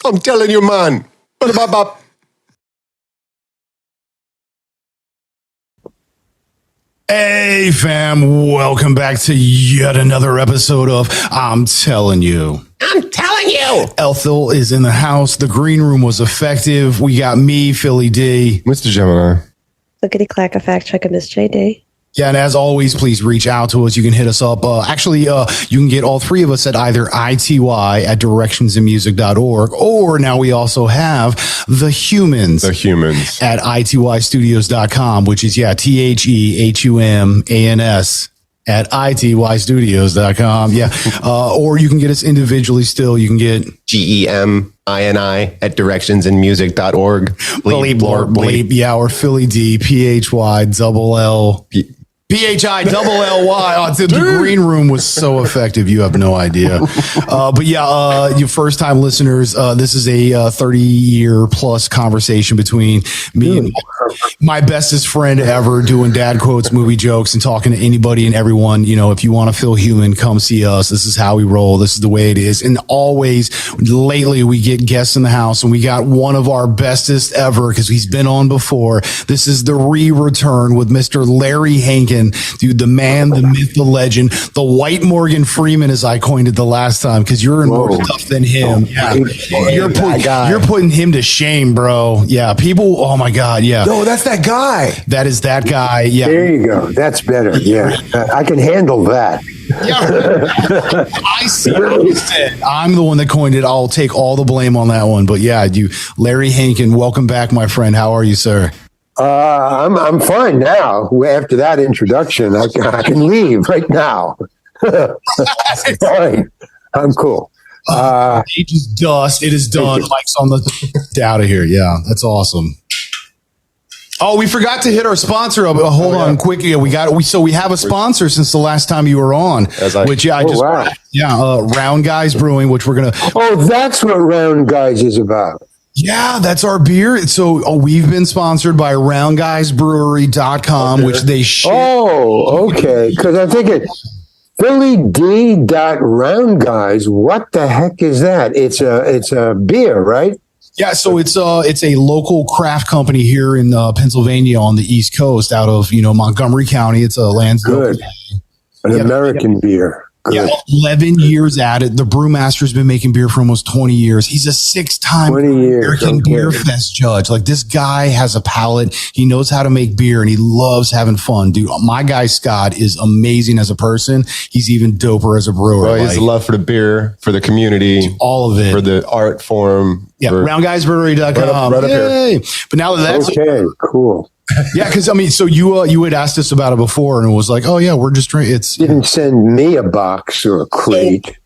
I'm telling you, man. Hey, fam. Welcome back to yet another episode of I'm Telling You. I'm telling you. Ethel is in the house. The green room was effective. We got me, Philly D. Mr. Gemini. Lickety clack, a fact check of Miss JD. Yeah, and as always, please reach out to us. You can hit us up. You can get all three of us at either ITY at directionsinmusic.org, or now we also have the humans at ITYstudios.com, which is, THEHUMANS at ITYstudios.com. Yeah. Or you can get us individually still. You can get GEMINI at directionsinmusic.org. bleep. Yeah, or Philly D, PHY PHILLY. Oh, dude, the green room was so effective. You have no idea. You first time listeners, this is a 30-year plus conversation between me and my bestest friend ever, doing dad quotes, movie jokes, and talking to anybody and everyone. You know, if you want to feel human, come see us. This is how we roll. This is the way it is. And always lately we get guests in the house, and we got one of our bestest ever because he's been on before. This is the return with Mr. Larry Hankin. Dude, the man, the myth, the legend, the white Morgan Freeman, as I coined it the last time, because you're in more stuff than him. You're putting him to shame, bro. Yeah, people. Oh my God. Yeah. No, that's that guy. That is that guy. Yeah. There you go. That's better. Yeah, I can handle that. Yeah. I see what you said. I'm the one that coined it. I'll take all the blame on that one. But yeah, Larry Hankin, welcome back, my friend. How are you, sir? I'm fine now. After that introduction, I can leave right now. That's fine. I'm cool. Age is dust. It is done. Mike's on the out of here. Yeah, that's awesome. Oh, we forgot to hit our sponsor up. Hold on, quick. Yeah, we have a sponsor since the last time you were on. Round Guys Brewing, which we're gonna. Oh, that's what Round Guys is about. Yeah, that's our beer. So we've been sponsored by roundguysbrewery.com, which they ship. Oh, okay. Because I'm thinking Philly D. Roundguys. What the heck is that? It's a beer, right? Yeah, so it's a local craft company here in Pennsylvania on the East Coast, out of Montgomery County. It's a Lansdale. Good. American beer. Good. Yeah, 11 years at it. The brewmaster's been making beer for almost 20 years. He's a 6-time American Beer Fest judge. Like, this guy has a palate. He knows how to make beer, and he loves having fun. Dude, my guy Scott is amazing as a person. He's even doper as a brewer. Well, he has a love for the beer, for the community, all of it, for the art form. Yeah, roundguysbrewery.com. Right up here. But now that's okay, cool. Yeah, because so you had asked us about it before, and it was like, oh yeah, we're just trying. It's didn't send me a box or a crate.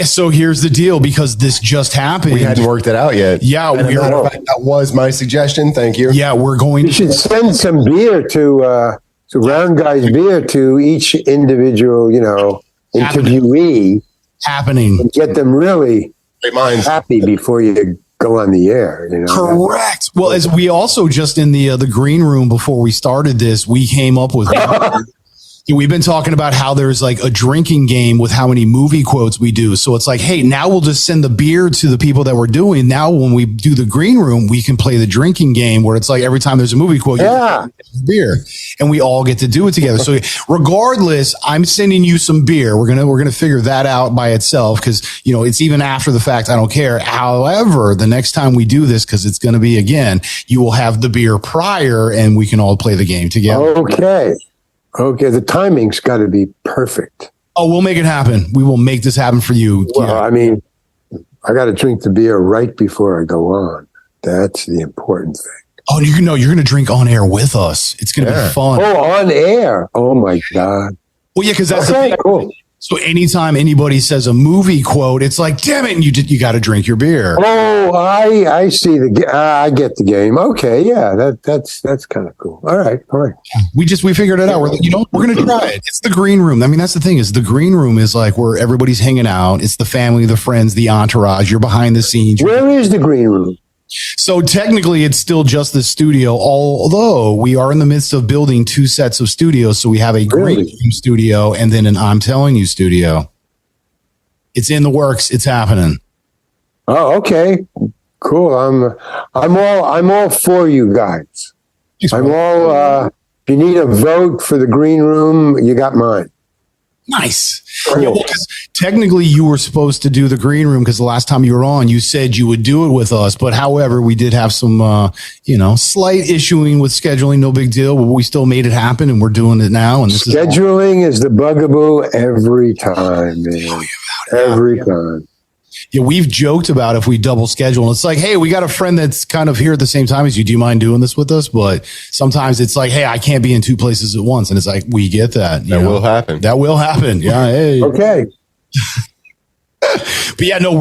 So here's the deal, because this just happened. We hadn't worked it out yet. Yeah, that was my suggestion. Thank you. Yeah, we're going. You should send some beer to Round Guys beer to each individual, interviewee. Happening. And get them really happy before you go on the air. Correct. Well, as we also just in the green room before we started this, we came up with. We've been talking about how there's like a drinking game with how many movie quotes we do. So it's like, hey, now we'll just send the beer to the people that we're doing. Now, when we do the green room, we can play the drinking game where it's like every time there's a movie quote, you get beer, and we all get to do it together. So regardless, I'm sending you some beer. We're gonna figure that out by itself, because it's even after the fact. I don't care. However, the next time we do this, because it's going to be again, you will have the beer prior, and we can all play the game together. Okay, the timing's got to be perfect. Oh, we'll make it happen. We will make this happen for you. Well, I mean, I got to drink the beer right before I go on. That's the important thing. Oh, you're going to drink on air with us. It's going to be fun. Oh, on air. Oh, my God. Well, yeah, because that's the thing. Cool. So anytime anybody says a movie quote, it's like, damn it, and you got to drink your beer. Oh, I see I get the game. Okay, yeah, that's kind of cool. All right. We figured it out. We're like, we're gonna try it. It's the green room. I mean, that's the thing, is the green room is like where everybody's hanging out. It's the family, the friends, the entourage. You're behind the scenes. Where is the green room? So technically it's still just the studio, although we are in the midst of building 2 sets of studios. So we have a green room studio and then an I'm Telling You studio. It's in the works. It's happening. Oh, okay. Cool. I'm all for you guys. Thanks, I'm bro. all. If you need a vote for the green room, you got mine. Nice. Yeah, well, 'cause technically, you were supposed to do the green room because the last time you were on, you said you would do it with us. But however, we did have some, slight issuing with scheduling. No big deal. But we still made it happen, and we're doing it now. And this Scheduling is the bugaboo every time, man. Every time. Yeah, we've joked about if we double schedule, and it's like, hey, we got a friend that's kind of here at the same time as you. Do you mind doing this with us? But sometimes it's like, hey, I can't be in two places at once. And it's like, we get that. That will happen. That will happen. Yeah. Hey. Okay. But yeah, no,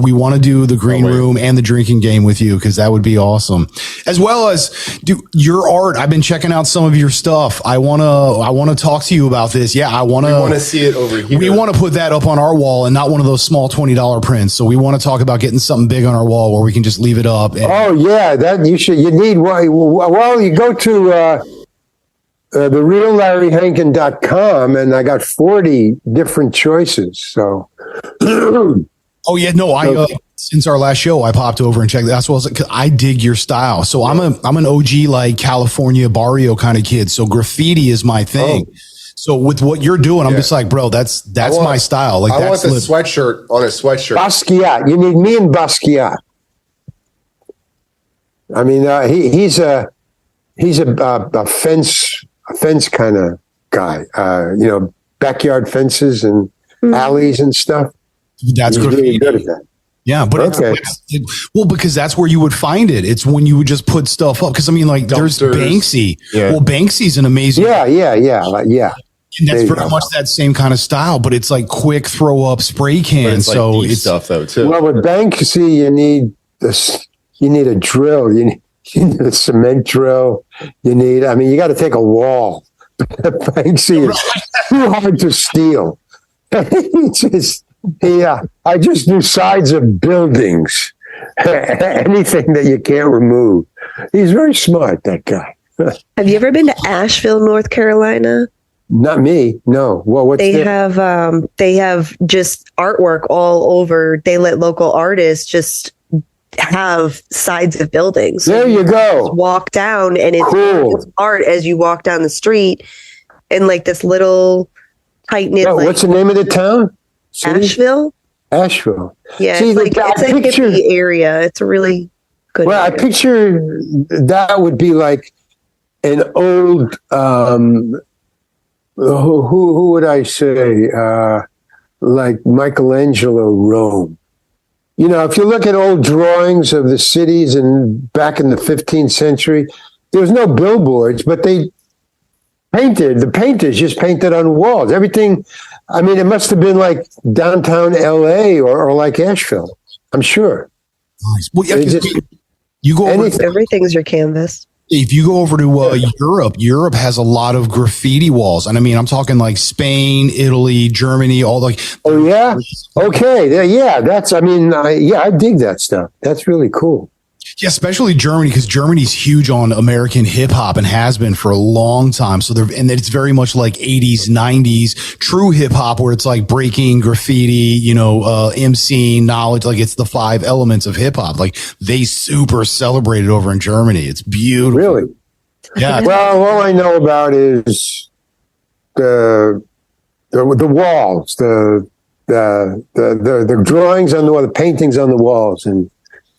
we want to do the green room and the drinking game with you because that would be awesome. As well as do your art. I've been checking out some of your stuff. I want to talk to you about this. Yeah, We want to see it over here. We want to put that up on our wall and not one of those small $20 prints. So we want to talk about getting something big on our wall where we can just leave it up. Oh yeah, that you need. Well, you go to thereallarryhankin.com and I got 40 different choices. So. Oh yeah, no, since our last show, I popped over and checked. That's what I dig your style. So I'm an OG like California barrio kind of kid. So graffiti is my thing. Oh. So with what you're doing, I'm just like, bro, that's my style. Like I want the sweatshirt on a sweatshirt. Basquiat, you need me and Basquiat. I mean, he's a fence kind of guy. Backyard fences and alleys and stuff. That's He's really good at that. Yeah, but because that's where you would find it. It's when you would just put stuff up. Because I mean, like, there's Banksy. Yeah. Well, Banksy's an amazing. Yeah. And that's very much that same kind of style, but it's like quick throw up spray can. So it's stuff though too. Well, with Banksy, you need a drill. You need a cement drill. You got to take a wall. Banksy is too hard to steal. I just do sides of buildings. Anything that you can't remove. He's very smart, that guy. Have you ever been to Asheville, North Carolina? Not me. No. Well, they have just artwork all over. They let local artists just have sides of buildings. So there you go. Walk down, and it's cool. Art as you walk down the street, and like this little tight knit. What's the name of the town? Asheville. Asheville. Yeah, it's like a hippie area. It's a really good. Well, area. I picture that would be like an old. Who would I say? Like Michelangelo Rome. If you look at old drawings of the cities and back in the 15th century, there was no billboards, but the painters just painted on walls. Everything. I mean, it must have been like downtown LA or like Asheville. I'm sure. Nice. Well, you go over everything's your canvas. If you go over to Europe has a lot of graffiti walls. And I mean, I'm talking like Spain, Italy, Germany, all like. Oh, yeah. Okay. Yeah. I dig that stuff. That's really cool. Yeah, especially Germany, because Germany's huge on American hip hop and has been for a long time. So and it's very much like 80s, 90s true hip hop, where it's like breaking, graffiti, MCing, knowledge. Like it's the 5 elements of hip hop. Like they super celebrate it over in Germany. It's beautiful. Really? Yeah. Well, all I know about is the walls, the drawings on the wall, the paintings on the walls, and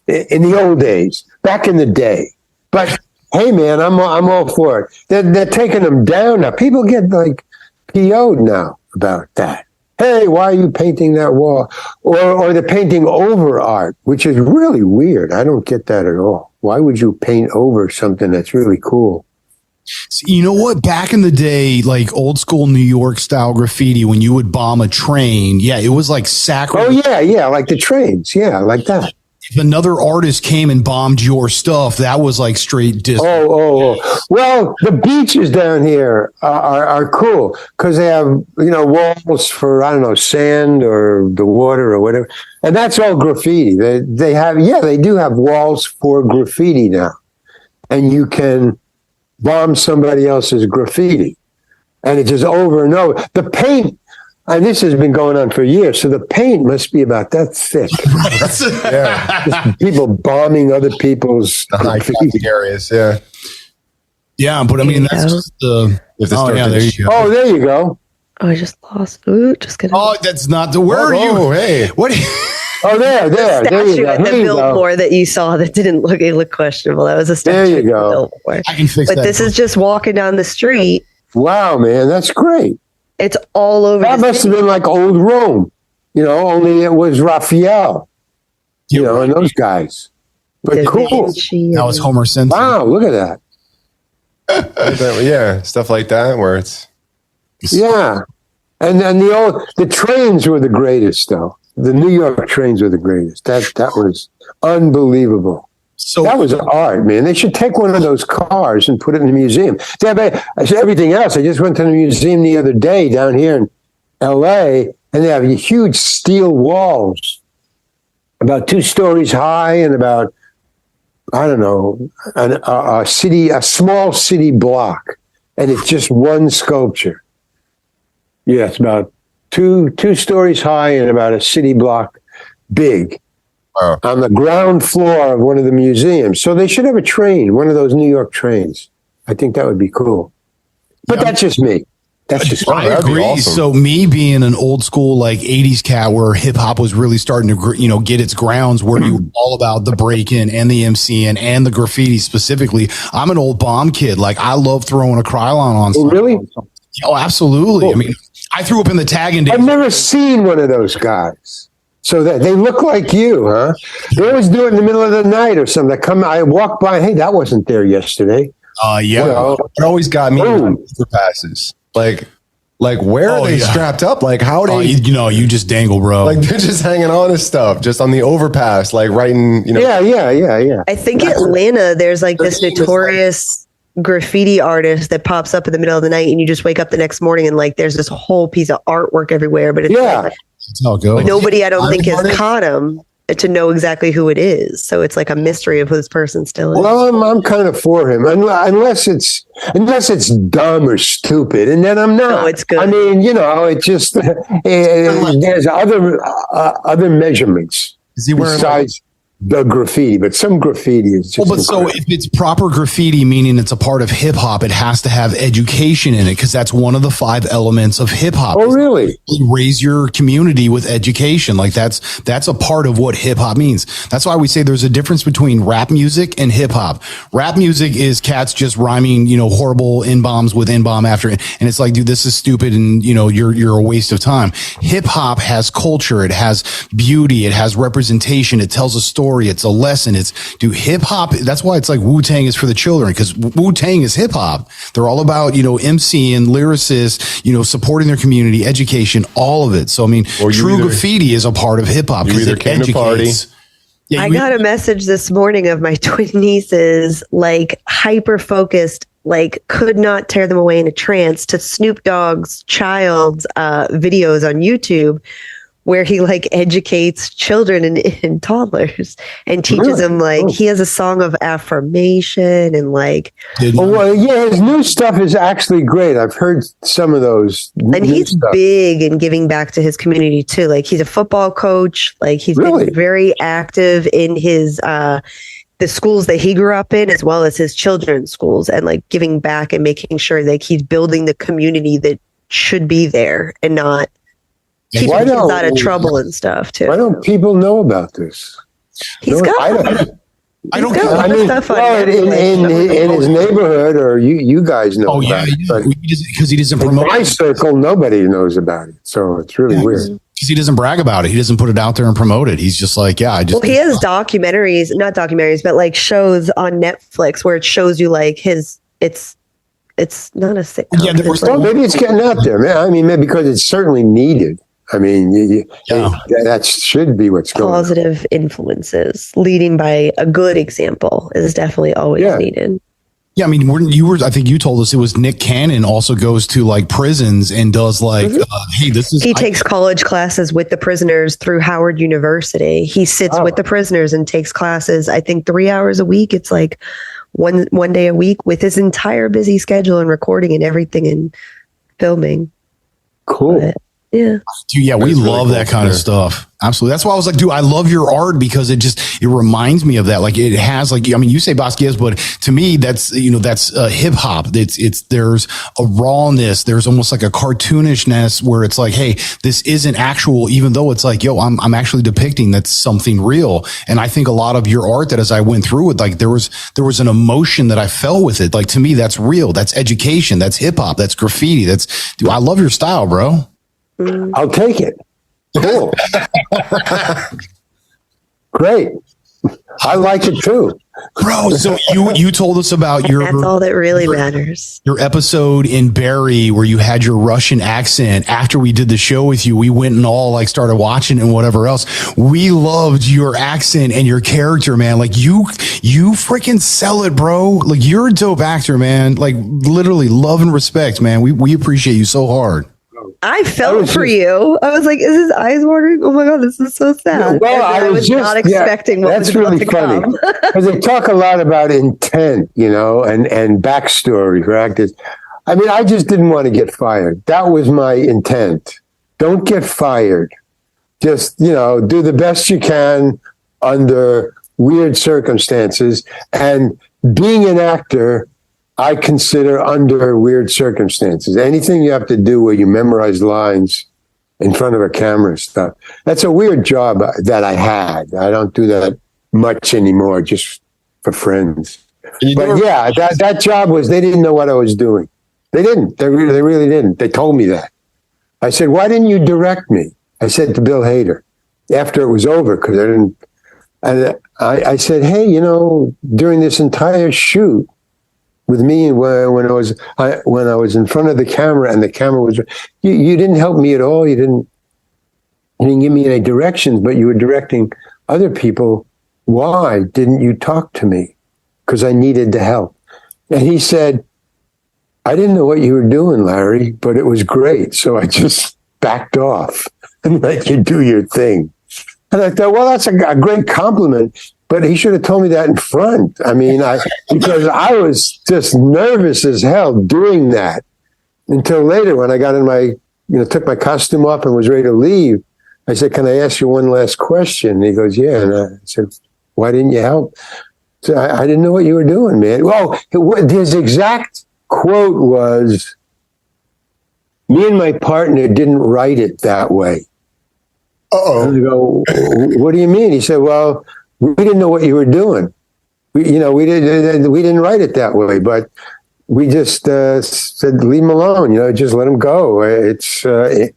in the old days, back in the day. But hey, man, I'm all for it. They're taking them down now. People get like PO'd now about that. Hey, why are you painting that wall? Or they're painting over art, which is really weird. I don't get that at all. Why would you paint over something that's really cool? You know what? Back in the day, like old school New York style graffiti, when you would bomb a train, it was like sacrilege. Oh, yeah, like the trains. Yeah, like that. If another artist came and bombed your stuff, that was like straight diss. Oh. Well, the beaches down here are cool because they have, walls for, I don't know, sand or the water or whatever. And that's all graffiti. They do have walls for graffiti now. And you can bomb somebody else's graffiti. And it's just over and over. The paint, And this has been going on for years, so the paint must be about that thick. Yeah. Just people bombing other people's High traffic areas. Yeah. Yeah, but I mean, that's just the. If the Oh, yeah, there you go. Oh, there you go. Oh, I just lost. Ooh, just kidding. Oh, that's not the. Where are you? Oh, hey. What? Oh, there you Statue go. at the There you go. Biltmore that you saw that didn't look questionable. That was a statue. There you at the go. Biltmore. I can fix But that. this is just walking down the street. Wow, man, that's great. It's all over. That the must city. have been like old Rome, only it was Raphael, and those guys. But Da cool. Vinci That was Homer Simpson. Wow, look at that. Yeah. Stuff like that where it's. Yeah. And then the trains were the greatest, though. The New York trains were the greatest. That was unbelievable. So That was art, man. They should take one of those cars and put it in the museum. Everything else. I just went to the museum the other day down here in L.A., and they have huge steel walls, about 2 stories high, and about, I don't know, a small city block, and it's just one sculpture. Yeah, it's about two stories high and about a city block big. Wow. On the ground floor of one of the museums. So they should have a train, one of those New York trains. I think that would be cool. But that's just me. That's just I me. that'd be agree. awesome. So me being an old school like 80s cat where hip hop was really starting to get its grounds where you were all about the break-in and the MCing and the graffiti specifically. I'm an old bomb kid. Like I love throwing a Krylon on. Oh, really? Oh, absolutely. I mean, I threw up in the tagging days. I've never seen one of those guys. So that they look like you, huh? They always do it in the middle of the night or something. I walk by, hey, that wasn't there yesterday. Yeah. It always got me Boom. overpasses. Like where are they strapped up? Like how they you just dangle, bro. like they're just hanging on to stuff just on the overpass, like writing, Yeah. I think Atlanta, there's like this notorious graffiti artist that pops up in the middle of the night, and you just wake up the next morning and like there's this whole piece of artwork everywhere. But it's like, That's how it goes. nobody, I don't think, has artist? caught him to know exactly who it is. So it's like a mystery of who this person still is. Well, I'm kind of for him, unless it's dumb or stupid, and then I'm not. No, it's good. I mean, it just there's other measurements Is he wearing besides the graffiti, but some graffiti is just. Well, but so if it's proper graffiti, meaning it's a part of hip hop, it has to have education in it because that's one of the 5 elements of hip hop. Oh, really? Raise your community with education. Like that's a part of what hip hop means. That's why we say there's a difference between rap music and hip hop. Rap music is cats just rhyming, horrible in-bombs with in-bomb after it. And it's like, dude, this is stupid. And you're a waste of time. Hip hop has culture. It has beauty. It has representation. It tells a story. It's a lesson. Hip hop. That's why it's like Wu-Tang is for the children, because Wu-Tang is hip hop. They're all about, MC and lyricists, supporting their community, education, all of it. So, I mean, true graffiti is a part of hip hop because it came to party. educates. Yeah, I got a message this morning of my twin nieces, like hyper focused, like could not tear them away in a trance to Snoop Dogg's child's videos on YouTube, where he like educates children and toddlers and teaches them he has a song of affirmation and like. Well, yeah, his new stuff is actually great. I've heard some of those. And he's big in giving back to his community too. Like he's a football coach. Like he's been very active in his the schools that he grew up in, as well as his children's schools, and like giving back and making sure that he's building the community that should be there and not keeping kids out of trouble and stuff too. Why don't people know about this? He's got I don't He's got care. a lot of stuff on in his neighborhood, or you guys know. Oh yeah, about it, but because he doesn't in promote. my circle, nobody knows about it, so it's really weird. Because he doesn't brag about it. He doesn't put it out there and promote it. He's just like, yeah, I just. Well, he has documentaries, not documentaries, but like shows on Netflix where it shows you like his. It's not a sitcom. Yeah, there was Well, maybe it's getting out there, man. I mean, maybe because it's certainly needed. I mean, that should be what's going on. Positive influences, leading by a good example, is definitely always needed. Yeah, I mean, I think you told us it was Nick Cannon also goes to like prisons and does like, hey, this is. He takes college classes with the prisoners through Howard University. He sits with the prisoners and takes classes, I think 3 hours a week. It's like one day a week with his entire busy schedule and recording and everything and filming. Cool. But Yeah. Dude, yeah, we really love cool. that kind of stuff. Absolutely. That's why I was like, dude, I love your art because it reminds me of that. Like it has like, I mean, you say Basquiat, but to me, that's hip hop. There's a rawness. There's almost like a cartoonishness where it's like, hey, this isn't actual, even though it's like, yo, I'm actually depicting that's something real. And I think a lot of your art that as I went through it, like there was an emotion that I felt with it. Like to me, that's real. That's education. That's hip hop. That's graffiti. Dude, I love your style, bro. I'll take it. Cool. Great. I like it too. Bro, so you told us about That's all that really matters. Your episode in Barry where you had your Russian accent. After we did the show with you, we went and all like started watching and whatever else. We loved your accent and your character, man. Like you freaking sell it, bro. Like you're a dope actor, man. Like literally love and respect, man. We appreciate you so hard. I felt for you. I was like, is his eyes watering? Oh my God, this is so sad. Well, I was not expecting what that's was about really to funny. come. Because they talk a lot about intent, and backstory for actors. I mean, I just didn't want to get fired. That was my intent. Don't get fired. Just, do the best you can under weird circumstances. And being an actor, I consider under weird circumstances. Anything you have to do where you memorize lines in front of a camera and stuff. That's a weird job that I had. I don't do that much anymore, just for friends. But yeah, that job they didn't know what I was doing. They didn't. They really didn't. They told me that. I said, why didn't you direct me? I said to Bill Hader after it was over, because I didn't. And I said, hey, during this entire shoot, with me, when I was in front of the camera and the camera was, you didn't help me at all. You didn't give me any directions, but you were directing other people. Why didn't you talk to me? Because I needed the help. And he said, I didn't know what you were doing, Larry, but it was great. So I just backed off and let you do your thing. And I thought, well, that's a great compliment. But he should have told me that in front. I mean, because I was just nervous as hell doing that until later when I got in took my costume off and was ready to leave. I said, can I ask you one last question? And he goes, yeah. And I said, why didn't you help? So I didn't know what you were doing, man. Well, his exact quote was, me and my partner didn't write it that way. Uh-oh. And I go, what do you mean? He said, well, we didn't know what you were doing. We didn't write it that way, but we just said, leave him alone. Just let him go. It's fine.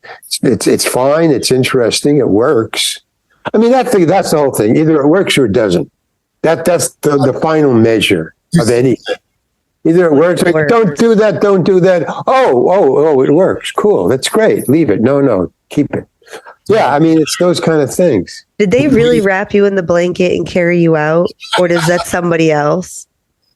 It's interesting. It works. I mean, that's the whole thing. Either it works or it doesn't. That's the final measure of anything. Either it works. Like, don't do that. Don't do that. Oh, it works. Cool. That's great. Leave it. No, keep it. Yeah, I mean, it's those kind of things. Did they really wrap you in the blanket and carry you out? Or is that somebody else?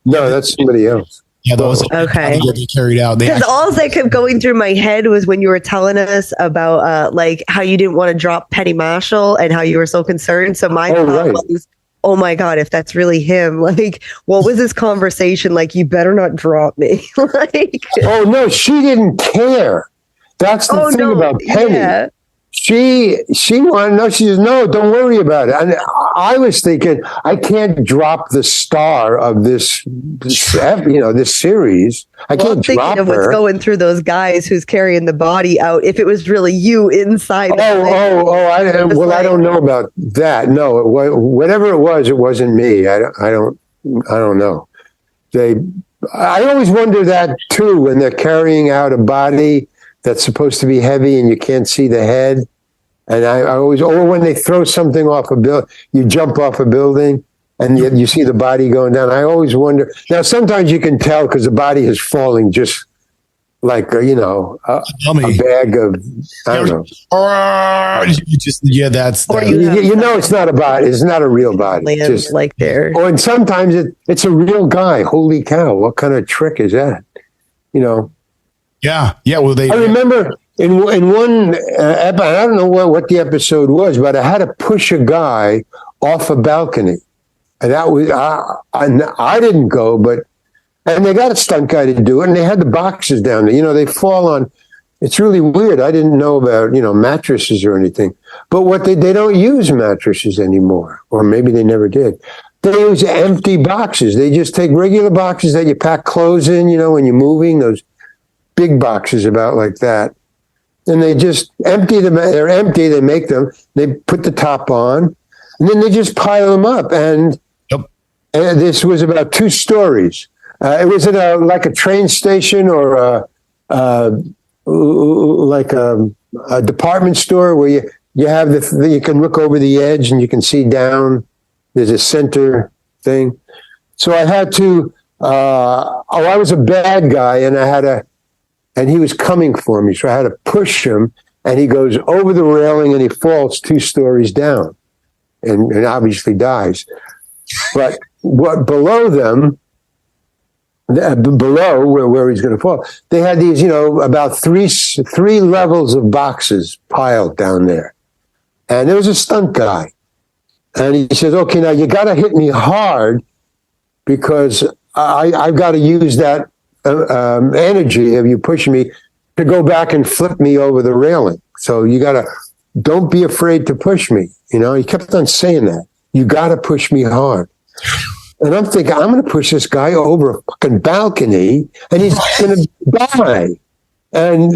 No, that's somebody else. Yeah, those okay. Get carried out. Because all that kept going through my head was when you were telling us about like how you didn't want to drop Petty Marshall and how you were so concerned. So my thought was, oh my God, if that's really him, like, what was this conversation like? You better not drop me. Like, oh no, she didn't care. That's the thing about Penny. Yeah. She wanted to know. She says, no, don't worry about it. And I was thinking, I can't drop the star of this series. I can't drop her. What's going through those guys who's carrying the body out. If it was really you inside. I don't know about that. No, whatever it was, it wasn't me. I don't know. I always wonder that too when they're carrying out a body that's supposed to be heavy and you can't see the head. And I always, or when they throw something off a building, you jump off a building and you see the body going down. I always wonder. Now, sometimes you can tell because the body is falling just like, a bag of, I don't know. That's it's not a body. It's not a real body. Just like there. Oh, and sometimes it's a real guy. Holy cow. What kind of trick is that? Yeah. Well, I remember in one episode, I don't know what the episode was, but I had to push a guy off a balcony, and that was I didn't go, and they got a stunt guy to do it, and they had the boxes down there. They fall on It's really weird. I didn't know about, mattresses or anything. But what they don't use mattresses anymore, or maybe they never did. They use empty boxes. They just take regular boxes that you pack clothes in, when you're moving, those big boxes about like that. And they just empty them. They're empty. They make them. They put the top on, and then they just pile them up. And, and this was about 2 stories. It was at like a train station or like a department store where you have you can look over the edge and you can see down. There's a center thing. So I had to, I was a bad guy and he was coming for me. So I had to push him and he goes over the railing and he falls 2 stories down and obviously dies. But what below them, below where he's going to fall, they had these, about three levels of boxes piled down there. And there was a stunt guy. And he says, okay, now you got to hit me hard because I've got to use that energy of you pushing me to go back and flip me over the railing. So you got to, don't be afraid to push me. He kept on saying that. You got to push me hard. And I'm thinking, I'm going to push this guy over a fucking balcony and he's going to die. And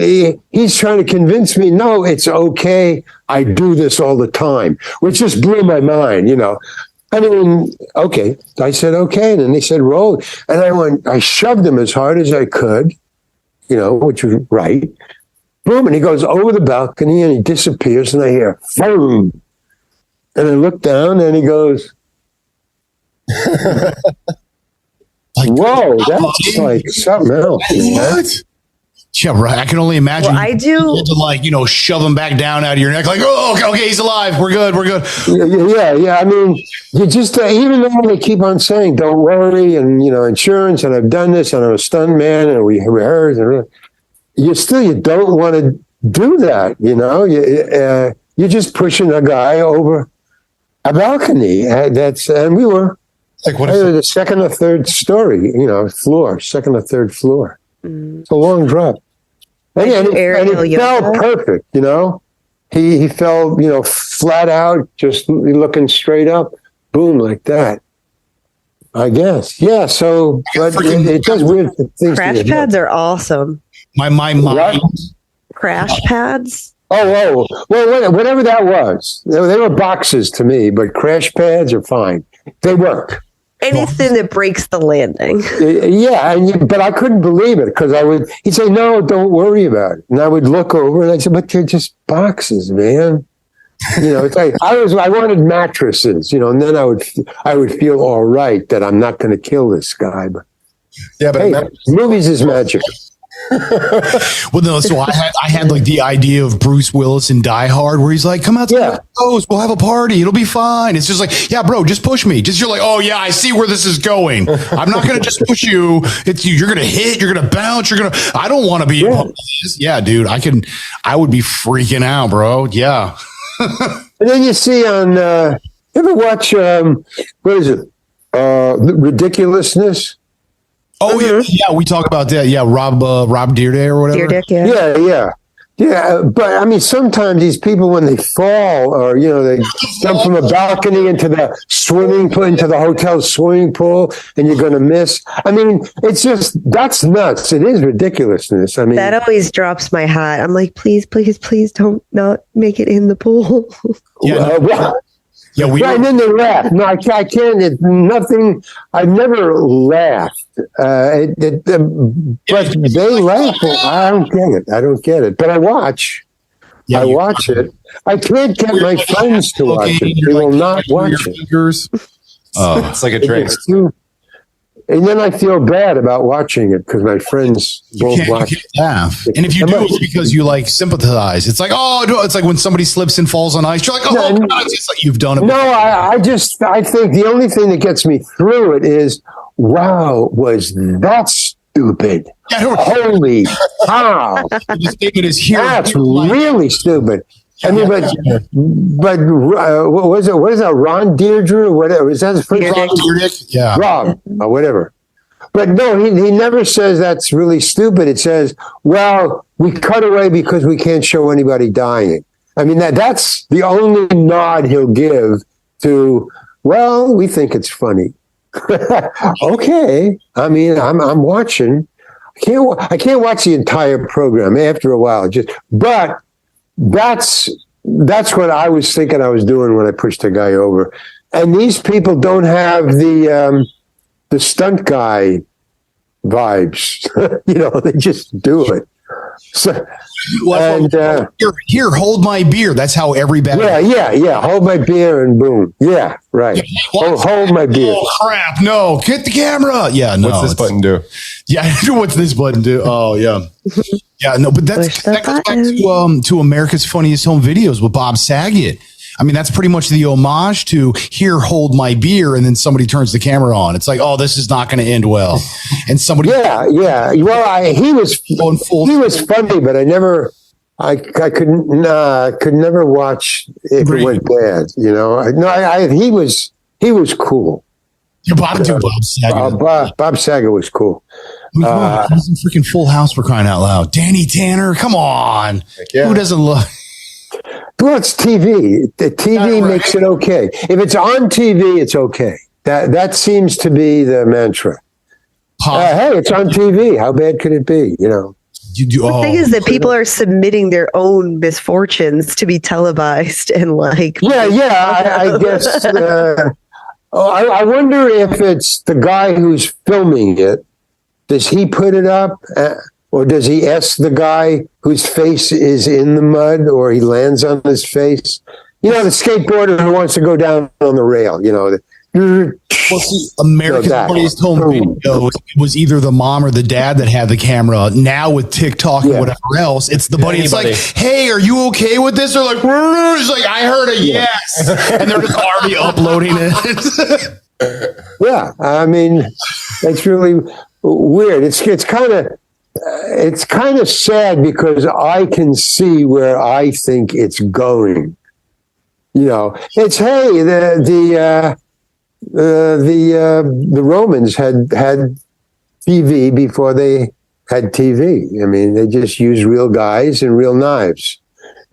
he's trying to convince me, no, it's okay. I do this all the time, which just blew my mind, I mean, okay. I said, okay. And then they said, roll. And I shoved him as hard as I could, which was right. Boom. And he goes over the balcony and he disappears. And I hear, boom. And I look down and he goes, whoa, that's like something else. What? Yeah, right. I can only imagine. Well, I do to shove him back down out of your neck, like, oh, okay, he's alive. We're good. Yeah. I mean, you just even though they keep on saying, "Don't worry," and insurance, and I've done this, and I'm a stunt man, and we rehearsed, and you don't want to do that. You're just pushing a guy over a balcony. And we were like the second or third story, floor, second or third floor. It's a long drop. And he fell perfect, He fell, flat out, just looking straight up, boom, like that. I guess. Yeah, so but it does weird things. Crash pads are awesome. My mind. Crash pads? Oh, well, whatever that was. They were boxes to me, but crash pads are fine. They work. Anything that breaks the landing. Yeah, but I couldn't believe it because he'd say, no, don't worry about it. And I would look over and I'd say, but they're just boxes, man. It's like I wanted mattresses, and then I would feel all right that I'm not going to kill this guy. But yeah, but movies is magic. Well, no, so I had like the idea of Bruce Willis in Die Hard where he's like, come out to the coast, we'll have a party, it'll be fine. It's just like, yeah, bro, just push me. You're like, oh yeah, I see where this is going. I'm not gonna just push you. You're gonna hit, you're gonna bounce, I don't want to be a part of this. Yeah, dude, I would be freaking out, bro. Yeah. And then you see on you ever watch what is it? Ridiculousness? Oh yeah, we talk about that. Yeah, Rob Deerday or whatever. Deerdick, yeah. But I mean, sometimes these people, when they fall, or they jump from a balcony into the swimming pool, into the hotel swimming pool, and you're going to miss. I mean, it's just that's nuts. It is ridiculousness. I mean, that always drops my hat. I'm like, please don't not make it in the pool. Yeah, and then they laugh. No, I can't. It's nothing. I've never laughed. But they laugh. I don't get it. But I watch. I watch it. I can't get my friends to watch it. They will not watch it. It's like a drink. And then I feel bad about watching it because my friends won't watch it. And if you do, it's because you sympathize. It's like, it's like when somebody slips and falls on ice. You're like, God, it's like you've done it. No, I think the only thing that gets me through it is, wow, was that stupid? Holy cow! The statement is here. That's really stupid. I mean, but what is that? Ron Deirdre or whatever? Is that his first name? Yeah. Rob or whatever. But no, he never says that's really stupid. It says, well, we cut away because we can't show anybody dying. I mean, that's the only nod he'll give to, well, we think it's funny. Okay. I mean, I'm watching. I can't watch the entire program after a while. But that's what I was thinking I was doing when I pushed the guy over. And these people don't have the stunt guy vibes. They just do it. So, here, hold my beer. That's how everybody. Yeah. Hold my beer and boom. Yeah, right. Hold my beer. Oh crap! No, get the camera. Yeah, no. What's this button do? Yeah, what's this button do? Oh yeah, yeah. No, but that goes back to America's Funniest Home Videos with Bob Saget. I mean, that's pretty much the homage to here, hold my beer, and then somebody turns the camera on. It's like, oh, this is not going to end well. And somebody, yeah. Well, he was funny, but I could never watch if it went bad. He was cool. Bob Saget. Bob Saget was cool. He's in freaking Full House for crying out loud. Danny Tanner, come on. Yeah. Who doesn't love? Well, it's TV. The TV makes it okay. If it's on TV, it's okay. That seems to be the mantra. Hey, it's on TV. How bad could it be? The thing is that people are submitting their own misfortunes to be televised and like. I guess. I wonder if it's the guy who's filming it. Does he put it up? Or does he ask the guy whose face is in the mud, or he lands on his face? The skateboarder who wants to go down on the rail, Well, see, America's Funniest Home Video was either the mom or the dad that had the camera. Now with TikTok and whatever else, it's the buddy. It's like, hey, are you okay with this? They're like, it's like, I heard a yes. And they're just already uploading it. Yeah, I mean, it's really weird. It's kind of sad because I can see where I think it's going. It's the Romans had TV before they had TV. I mean, they just used real guys and real knives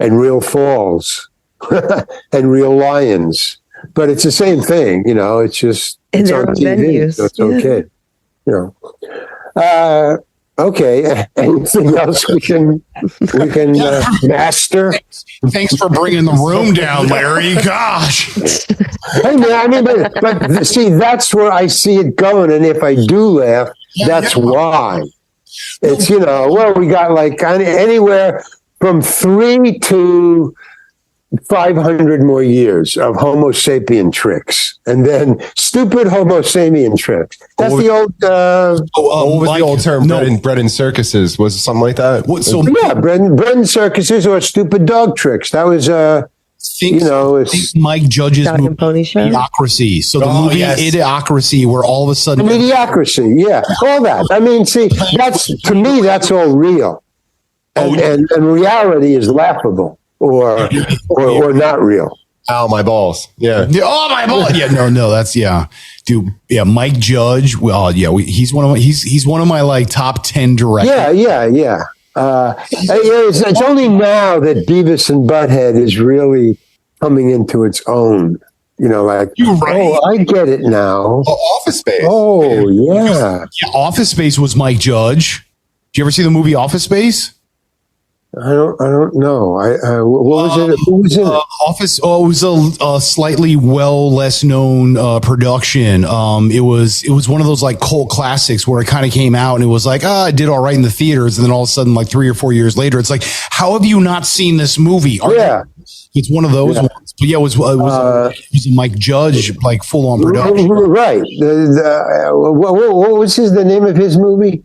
and real falls and real lions. But it's the same thing, it's just it's on TV, venues. So it's okay. Okay. Anything else we can master? Thanks for bringing the room down, Larry. Gosh. Hey man, I mean, but see, that's where I see it going, and if I do laugh, that's why. It's we got like anywhere from 3 to 500 more years of Homo sapien tricks, and then stupid Homo sapien tricks. That's the old. What was the old term? Bread in circuses. Was it something like that? Bread in circuses or stupid dog tricks. That was Mike Judge's movie, Idiocracy. So the movie Idiocracy, where all of a sudden Idiocracy, all that. I mean, see, to me that's all real, and reality is laughable. Or not real. Ow, my balls. Yeah. Oh, my balls. Yeah, no, that's dude. Yeah, Mike Judge. Well, he's one of my like top 10 directors. Yeah. It's only now that Beavis and Butthead is really coming into its own. Like, I get it now. Office Space. Oh, yeah. Office Space was Mike Judge. Did you ever see the movie Office Space? I don't know. What was it? Who was in it? Office. Oh, it was a slightly less known production. It was one of those like cult classics where it kind of came out and it was like, I did all right in the theaters, and then all of a sudden, like 3 or 4 years later, it's like, how have you not seen this movie? It's one of those ones. But it was a Mike Judge like full on production. Right. What was the name of his movie?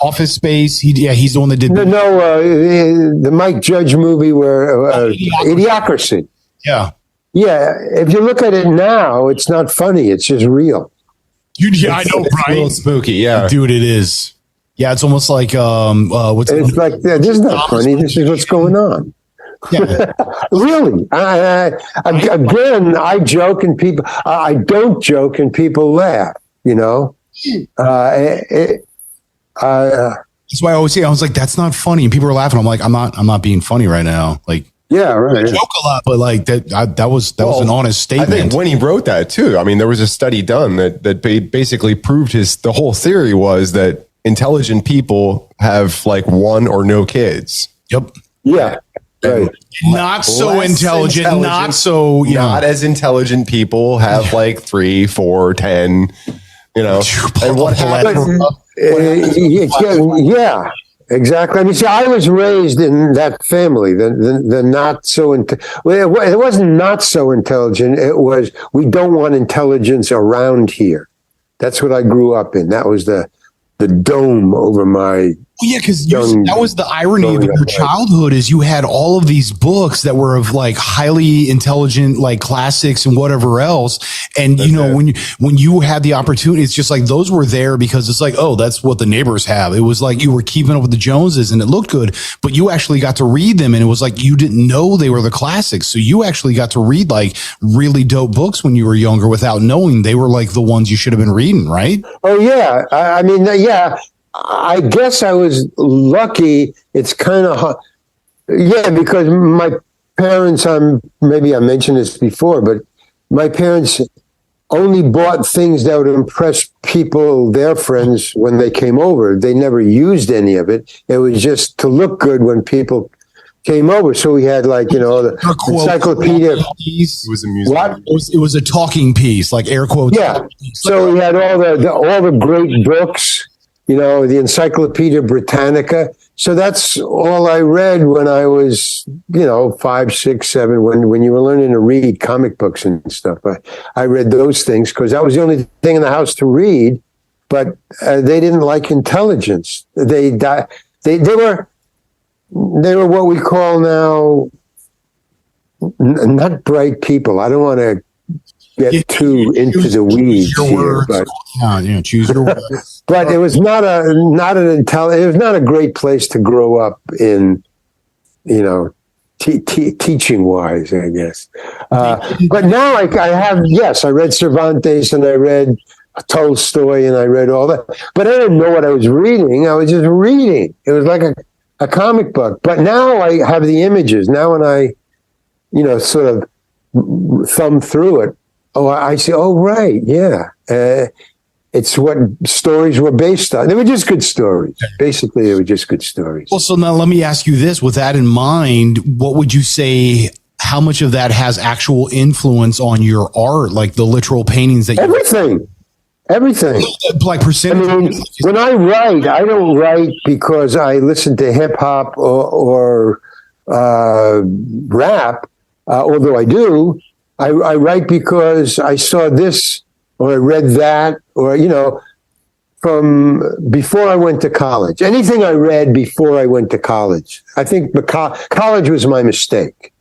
Office Space. He's the one that did the Mike Judge movie where Idiocracy. Yeah. If you look at it now, it's not funny. It's just real. I know, right? A little spooky. Yeah, dude, it is. Yeah, it's almost like It's like this is not funny. This is what's going on. Yeah. Really. Again, I joke and people. I don't joke and people laugh. That's why I always say, I was like, that's not funny. And people are laughing. I'm like, I'm not being funny right now. Like, yeah, right. I joke a lot, but like that was an honest statement. I think when he wrote that too, I mean, there was a study done that basically proved the whole theory was that intelligent people have like one or no kids. Yep. Yeah. Right. Not so intelligent, not so, not as intelligent people have like 3, 4, 10, and what happened? Yeah, exactly. I mean, see, I was raised in that family, the not so, it wasn't not so intelligent. It was, we don't want intelligence around here. That's what I grew up in. That was the dome over my. Yeah, because that was the irony of your childhood is you had all of these books that were of like highly intelligent, like classics and whatever else. And, when you had the opportunity, it's just like those were there because it's like, oh, that's what the neighbors have. It was like you were keeping up with the Joneses and it looked good, but you actually got to read them. And it was like you didn't know they were the classics. So you actually got to read like really dope books when you were younger without knowing they were like the ones you should have been reading, right? Oh, yeah. I mean, yeah. I guess I was lucky. It's kind of, because my parents, maybe I mentioned this before, but my parents only bought things that would impress people, their friends, when they came over. They never used any of it. It was just to look good when people came over. So we had like, the encyclopedia. It was a music. What? It was a talking piece, like air quotes. Yeah. So we had all the great books. The Encyclopedia Britannica. So that's all I read when I was, 5, 6, 7, when you were learning to read comic books and stuff. I read those things because that was the only thing in the house to read, but they didn't like intelligence. They were what we call now not bright people. I don't want to get too into the weeds here, but choose your words. But it was not a great place to grow up in, teaching wise, I guess. But now I read Cervantes and I read Tolstoy and I read all that, but I didn't know what I was reading. I was just reading. It was like a comic book. But now I have the images. Now when I, sort of thumb through it, I see. Oh, right. Yeah. It's what stories were based on. They were just good stories. Basically, they were just good stories. Well, so now let me ask you this. With that in mind, what would you say, how much of that has actual influence on your art, like the literal paintings that Everything. Like percentage? I mean, when I write, I don't write because I listen to hip-hop or rap, although I do. I write because I saw this or I read that or, from before I went to college. Anything I read before I went to college. I think college was my mistake.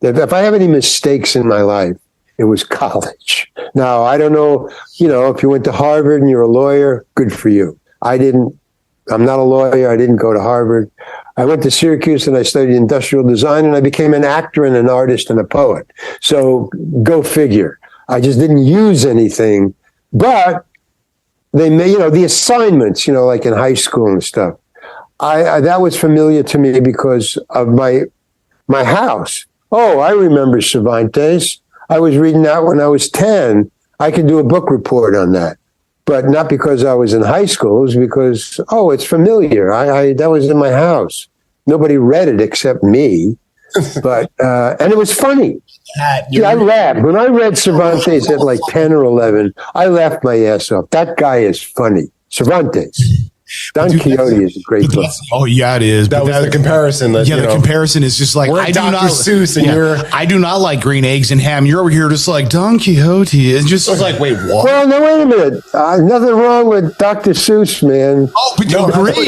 If I have any mistakes in my life, it was college. Now, I don't know, if you went to Harvard and you're a lawyer, good for you. I'm not a lawyer. I didn't go to Harvard. I went to Syracuse and I studied industrial design and I became an actor and an artist and a poet. So go figure. I just didn't use anything, but they made, the assignments, like in high school and stuff. That was familiar to me because of my house. Oh, I remember Cervantes. I was reading that when I was 10. I could do a book report on that. But not because I was in high school, it was because, it's familiar. That was in my house. Nobody read it except me. But, and it was funny. I laughed. When I read Cervantes at like 10 or 11, I laughed my ass off. That guy is funny. Cervantes. Don Quixote is a great book. Oh yeah, it is. That was the comparison. The comparison is just like I do not Seuss and I do not like green eggs and ham. You're over here just like Don Quixote. It's just like, wait, what? Well, no, wait a minute. Nothing wrong with Dr. Seuss, man. Oh, but you agree.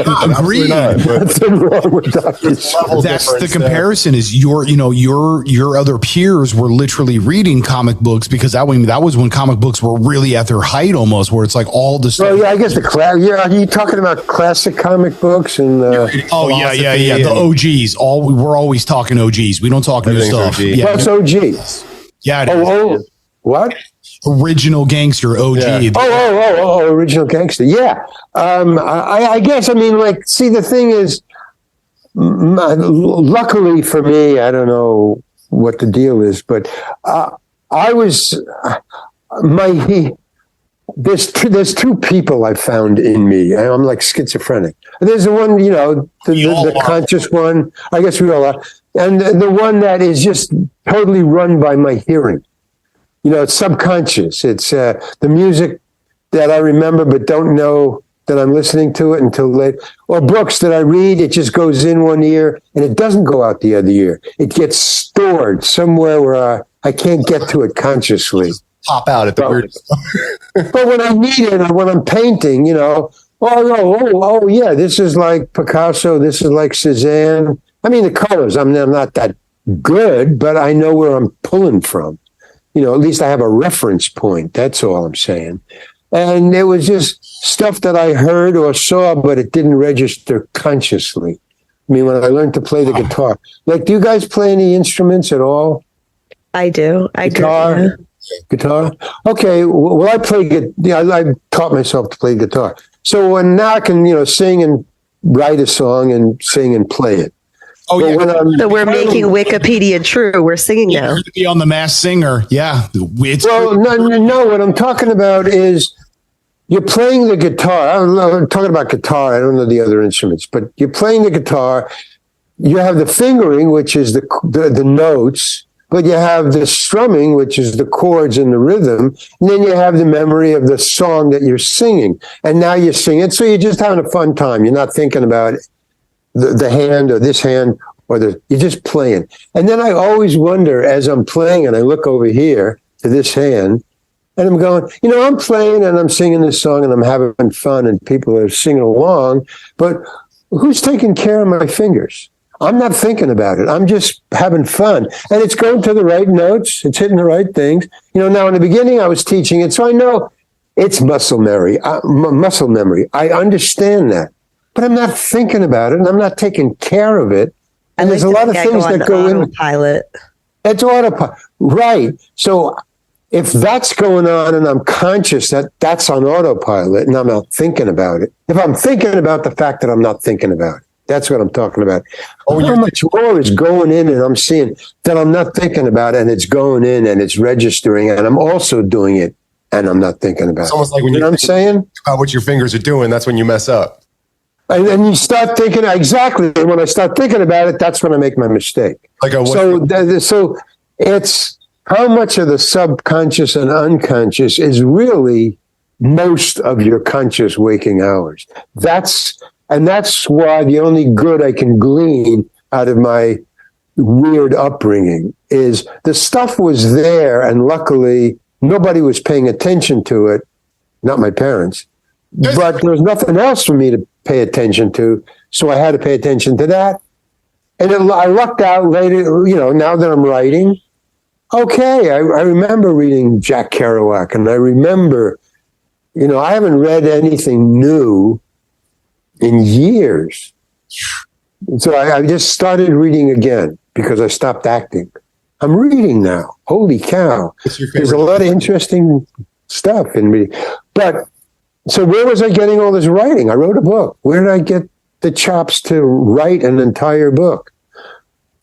Nothing wrong with Dr. Seuss. That's the comparison. Is your other peers were literally reading comic books because that was when comic books were really at their height almost, where it's like all the stuff. Well, yeah, I guess are you talking about classic comic books and the OGs. We're always talking OGs. We don't talk new stuff. What's OGs? Yeah, what? Original Gangster, OG. Yeah. Original Gangster. Yeah. I guess, I mean, like, see, the thing is, luckily for me, I don't know what the deal is, but I was there's two people I found in me. I'm like schizophrenic. There's the one, the conscious one. I guess we all are, and the one that is just totally run by my hearing. It's subconscious. It's the music that I remember but don't know that I'm listening to it until late. Or books that I read, it just goes in one ear and it doesn't go out the other ear. It gets stored somewhere where I can't get to it consciously. Pop out at the weird. But when I need it, or when I'm painting, yeah, this is like Picasso, this is like Cézanne. I mean, the colors, I'm not that good, but I know where I'm pulling from. At least I have a reference point. That's all I'm saying. And it was just stuff that I heard or saw, but it didn't register consciously. I mean, when I learned to play the guitar, like, do you guys play any instruments at all? I do. Guitar? Okay. Well, I taught myself to play guitar. So now I can, sing and write a song and sing and play it. Oh, yeah. So we're making Wikipedia true. We're singing now. To be on The Masked Singer. Yeah. No. What I'm talking about is you're playing the guitar. I'm talking about guitar. I don't know the other instruments, but you're playing the guitar. You have the fingering, which is the notes, but you have the strumming, which is the chords and the rhythm. And then you have the memory of the song that you're singing. And now you're singing. So you're just having a fun time. You're not thinking about the hand or this hand you're just playing. And then I always wonder as I'm playing and I look over here to this hand and I'm going, I'm playing and I'm singing this song and I'm having fun and people are singing along, but who's taking care of my fingers? I'm not thinking about it. I'm just having fun. And it's going to the right notes. It's hitting the right things. Now in the beginning I was teaching it, so I know it's muscle memory. I understand that. But I'm not thinking about it and I'm not taking care of it. And there's a lot of things that go in. Autopilot. It's autopilot. Right. So if that's going on and I'm conscious that's on autopilot and I'm not thinking about it. If I'm thinking about the fact that I'm not thinking about it, that's what I'm talking about. How much more is going in and I'm seeing that I'm not thinking about it and it's going in and it's registering and I'm also doing it and I'm not thinking about it. It's almost like when you know what I'm saying? About what your fingers are doing, that's when you mess up. And then you start thinking, exactly. When I start thinking about it, that's when I make my mistake. So it's how much of the subconscious and unconscious is really most of your conscious waking hours. That's why the only good I can glean out of my weird upbringing is the stuff was there, and luckily nobody was paying attention to it, not my parents. But there was nothing else for me to pay attention to, so I had to pay attention to that. And I lucked out later, now that I'm writing. Okay, I remember reading Jack Kerouac, and I remember, I haven't read anything new in years. So I just started reading again because I stopped acting. I'm reading now. Holy cow. There's a lot of interesting stuff in me. But so where was I getting all this writing? I wrote a book. Where did I get the chops to write an entire book?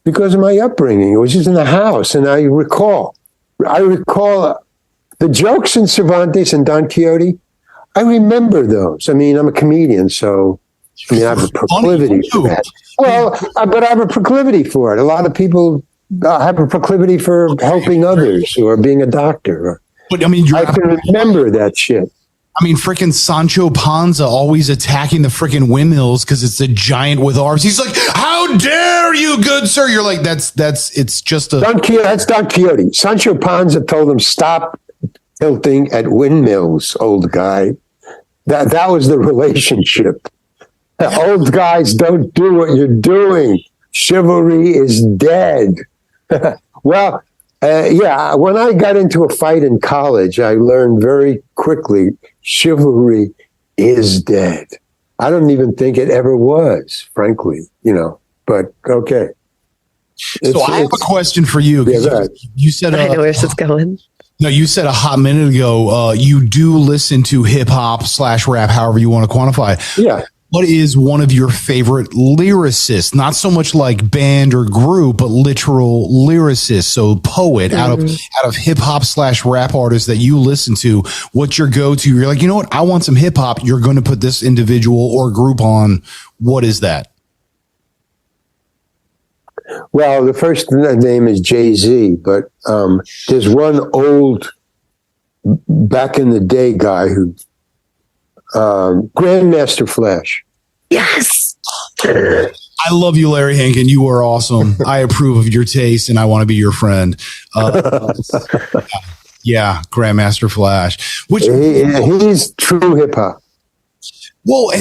Because of my upbringing. It was just in the house. And I recall the jokes in Cervantes and Don Quixote. I remember those. I mean, I'm a comedian, so I have a proclivity for that. Well, but I have a proclivity for it. A lot of people have a proclivity for helping others or being a doctor. But I mean, I can remember that shit. I mean, freaking Sancho Panza always attacking the freaking windmills because it's a giant with arms. He's like, "How dare you, good sir?" You're like, "That's it's just a." That's Don Quixote. Sancho Panza told him, "Stop tilting at windmills, old guy." That was the relationship. Old guys don't do what you're doing. Chivalry is dead. Well, when I got into a fight in college, I learned very quickly chivalry is dead. I don't even think it ever was, frankly, but okay. So I have a question for you. Yeah, You said I know where this is going. No, you said a hot minute ago, you do listen to hip hop / rap, however you want to quantify it. Yeah. What is one of your favorite lyricists? Not so much like band or group, but literal lyricist. So poet out of hip hop / rap artists that you listen to. What's your go-to? You're like, you know what? I want some hip hop. You're going to put this individual or group on. What is that? Well, the first name is Jay-Z, but there's one old back in the day guy who Grandmaster Flash. Yes. I love you, Larry Hankin. You are awesome. I approve of your taste and I want to be your friend. Yeah, Grandmaster Flash. Which he's true hip hop. Well,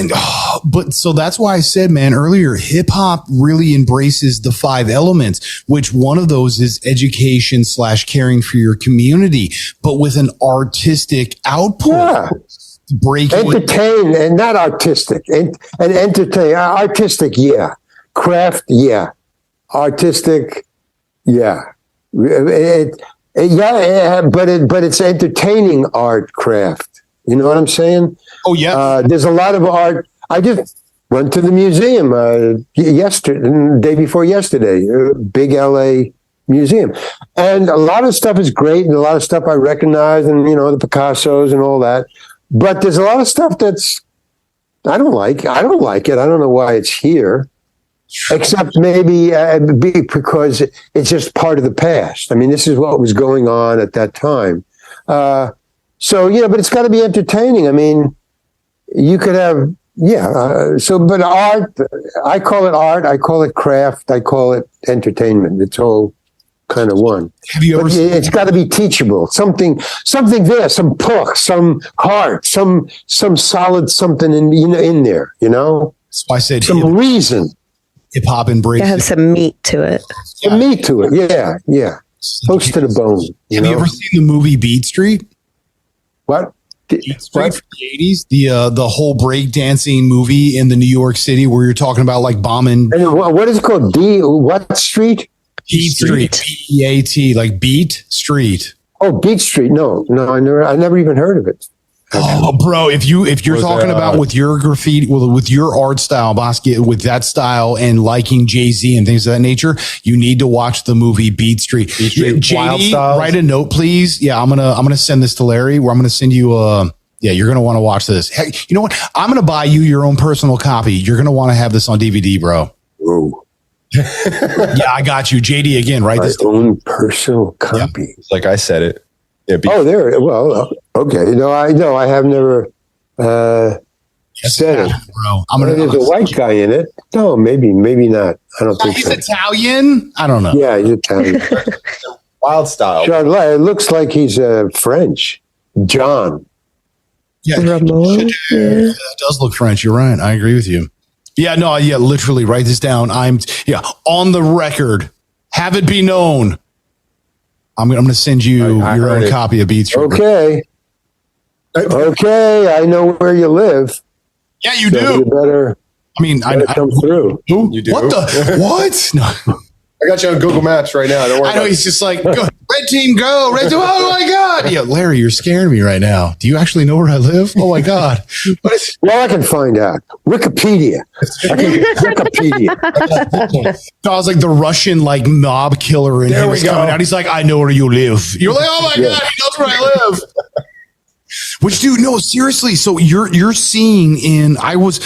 but so that's why I said, man, earlier, hip hop really embraces the 5 elements, which one of those is education / caring for your community, but with an artistic output. Yeah. Entertain and not artistic, and entertain. Artistic, yeah. Craft, yeah. Artistic, yeah. But it's entertaining art craft. You know what I'm saying? Oh yeah. There's a lot of art. I just went to the museum yesterday, day before yesterday, big LA museum, and a lot of stuff is great, and a lot of stuff I recognize, and the Picassos and all that. But there's a lot of stuff that's I don't like. I don't like it. I don't know why it's here, except maybe because it's just part of the past. I mean, this is what was going on at that time. But it's got to be entertaining. I mean, you could have, but art, I call it art, I call it craft, I call it entertainment. It's all kind of one. Have you ever it's got to be teachable. Something there, some puck, some heart, some solid something in there, That's why I said some reason. Hip hop embraces. Have some meat to it. Some meat to it. Yeah. Close to the bone. Have you ever seen the movie Beat Street? What? Beat Street from the 80s, the whole breakdancing movie in the New York City where you're talking about like bombing. And what is it called? What street? Beat Street. B-E-A-T, like Beat Street. Oh, Beat Street. No, I never even heard of it. Oh, bro! If you're talking about with your graffiti, with your art style, Bosky, with that style, and liking Jay-Z and things of that nature, you need to watch the movie Beat Street. JD, write a note, please. Yeah, I'm gonna send this to Larry. Where I'm gonna send you you're gonna want to watch this. Hey, you know what? I'm gonna buy you your own personal copy. You're gonna want to have this on DVD, bro. Whoa. Yeah, I got you, JD. Again, right? My own personal copy. Yeah. Like I said it. Yeah, there. Well, okay. I have never said it, bro. There's a white guy in it. No, maybe not. I don't think he's so. Italian. I don't know. Yeah, he's Italian. Wild style. Charlotte, it looks like he's French. John. Yeah, Ramon. It does look French. You're right. I agree with you. Yeah, no, literally write this down. I'm on the record. Have it be known. I'm going to send you your own copy of Beats. Okay. I know where you live. Yeah, you do. You better. I mean, I come through. You do. What the? What? No. I got you on Google Maps right now. Don't worry. I know he's just like, go, red team, go. Red team. Oh my God. Yeah, Larry, you're scaring me right now. Do you actually know where I live? Oh my God. Well, I can find out. Wikipedia. So I was like the Russian mob killer, and he was coming out. He's like, I know where you live. You're like, oh my God, he knows where I live. Which, dude, no, seriously. So you're seeing in, I was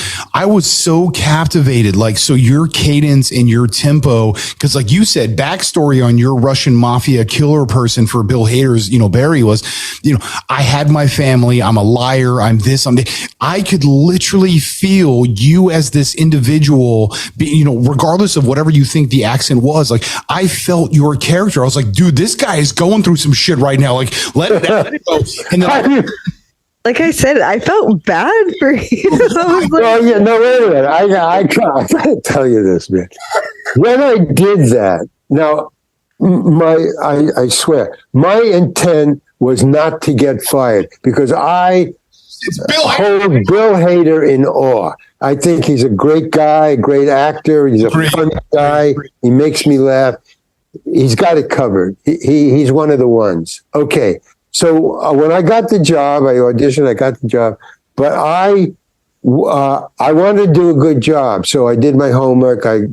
so captivated. So your cadence and your tempo, because like you said, backstory on your Russian mafia killer person for Bill Hader's, Barry was, I had my family. I'm a liar. I'm this. I'm that. I could literally feel you as this individual, regardless of whatever you think the accent was. I felt your character. I was like, dude, this guy is going through some shit right now. Let it go. And then like I said, I felt bad for you. I was like, wait a minute. I gotta tell you this, man. When I did that, now, I swear, my intent was not to get fired because I hold Bill Hader in awe. I think he's a great guy, a great actor. He's a fun guy. He makes me laugh. He's got it covered. He's one of the ones. Okay. So when I got the job, I auditioned, I got the job, but I wanted to do a good job. So I did my homework. I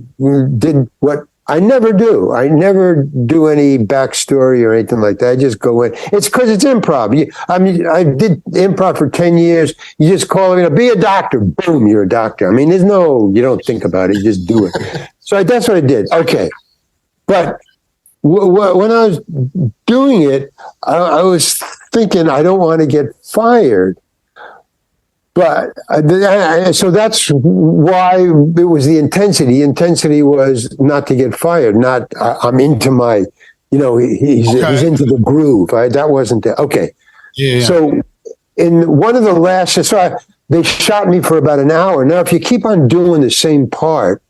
did what I never do. I never do any backstory or anything like that. I just go in. It's because it's improv. I mean, I did improv for 10 years. You just call it, be a doctor. Boom, you're a doctor. I mean, you don't think about it. You just do it. So that's what I did. Okay. But when I was doing it, I was thinking, I don't want to get fired. But so that's why it was the intensity. The intensity was not to get fired, not I'm into my, he's into the groove. That wasn't it. Okay. Yeah. So in one of the last, they shot me for about an hour. Now, if you keep on doing the same part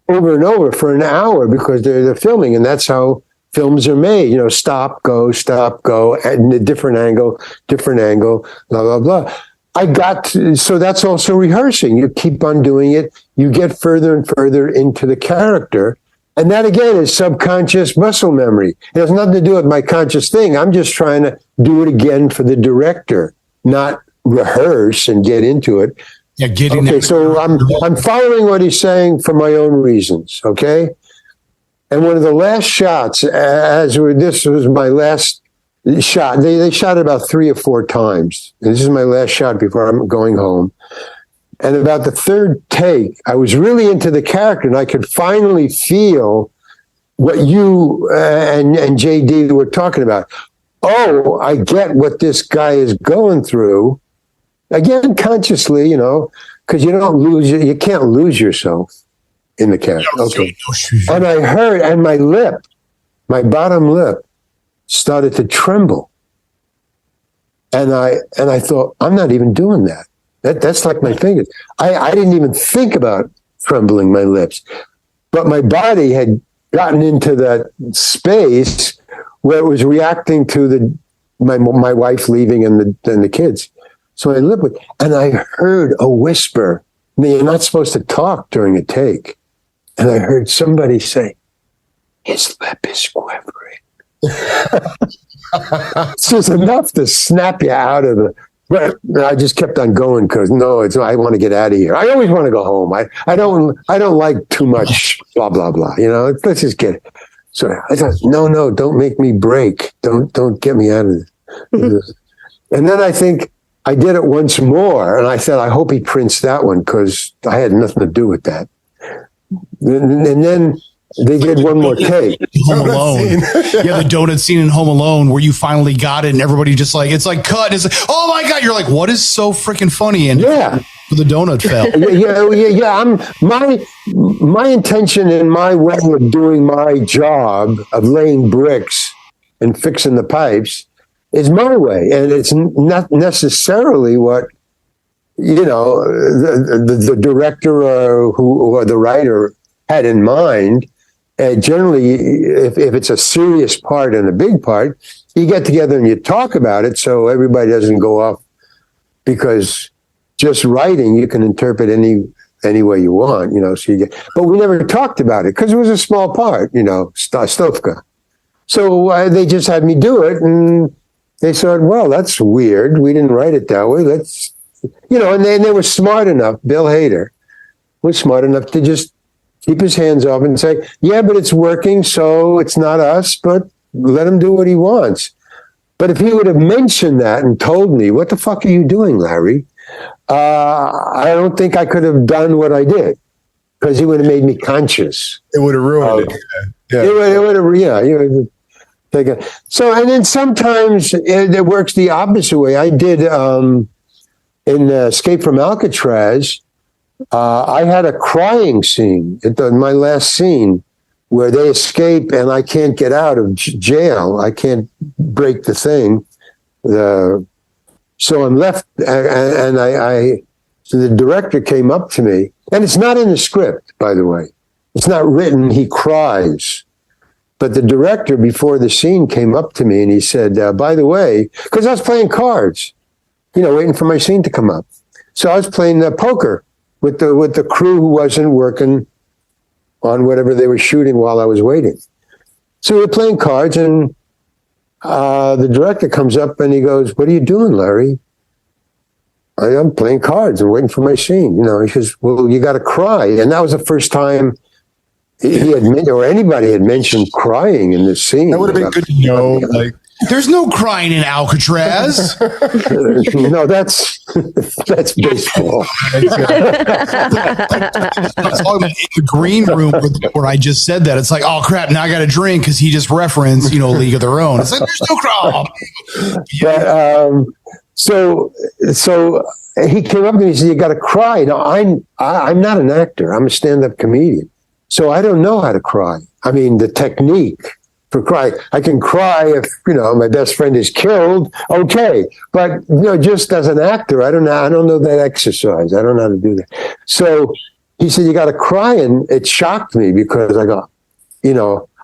over and over for an hour, because they're filming, and that's how films are made, stop, go, and a different angle, blah, blah, blah. So that's also rehearsing. You keep on doing it. You get further and further into the character. And that again is subconscious muscle memory. It has nothing to do with my conscious thing. I'm just trying to do it again for the director, not rehearse and get into it. Yeah, okay, so I'm following what he's saying for my own reasons, okay? And one of the last shots, this was my last shot. They shot it about 3 or 4 times. And this is my last shot before I'm going home. And about the third take, I was really into the character, and I could finally feel what you and JD were talking about. Oh, I get what this guy is going through. Again, consciously, because you can't lose yourself in the character. Okay. And I heard, and my bottom lip started to tremble. And I thought, I'm not even doing that. That's like my fingers. I didn't even think about trembling my lips. But my body had gotten into that space where it was reacting to my wife leaving and the kids. So I lived with, and I heard a whisper. You're not supposed to talk during a take. And I heard somebody say, his lip is quivering. It's just enough to snap you out of the, but I just kept on going because I want to get out of here. I always want to go home. I don't like too much blah, blah, blah. Let's just get it. So I thought, no, don't make me break. Don't get me out of this. And then I think I did it once more. And I said, I hope he prints that one because I had nothing to do with that. And then they did one more take. Home Alone. Yeah, the donut scene in Home Alone where you finally got it and everybody just it's like cut. It's like, oh my God. You're like, what is so freaking funny? And yeah, the donut fell. Yeah. My intention and my way of doing my job of laying bricks and fixing the pipes is my way. And it's not necessarily what, the director or the writer had in mind. Generally, if it's a serious part and a big part, you get together and you talk about it so everybody doesn't go off, because just writing, you can interpret any way you want, so but we never talked about it because it was a small part, Stovka. So they just had me do it, and they said, well, that's weird. We didn't write it that way. Let's, and they were smart enough. Bill Hader was smart enough to just keep his hands off and say, yeah, but it's working, so it's not us, but let him do what he wants. But if he would have mentioned that and told me, what the fuck are you doing, Larry? I don't think I could have done what I did, because he would have made me conscious. It would have ruined it. Yeah. It would have, taken. So, and then sometimes it works the opposite way. I did in Escape from Alcatraz. I had a crying scene in my last scene where they escape and I can't get out of jail. I can't break the thing. So I'm left, and so the director came up to me, and it's not in the script, by the way. It's not written. He cries. But the director before the scene came up to me and he said, by the way, because I was playing cards, waiting for my scene to come up. So I was playing poker with the crew who wasn't working on whatever they were shooting while I was waiting. So we were playing cards, and the director comes up and he goes, "What are you doing, Larry?" "I'm playing cards and waiting for my scene." He says, "Well, you got to cry." And that was the first time he had or anybody had mentioned crying in this scene. That would have been good to know. Like, there's no crying in Alcatraz. No, that's baseball. In the green room where I just said that, it's like, oh crap, now I got to drink because he just referenced, League of Their Own. It's like, there's no cry. But, so he came up and he said, "You got to cry." Now, I'm not an actor. I'm a stand-up comedian. So I don't know how to cry. I mean, the technique for cry, I can cry if, my best friend is killed. Okay. But, just as an actor, I don't know that exercise. I don't know how to do that. So he said, "You got to cry." And it shocked me because I go,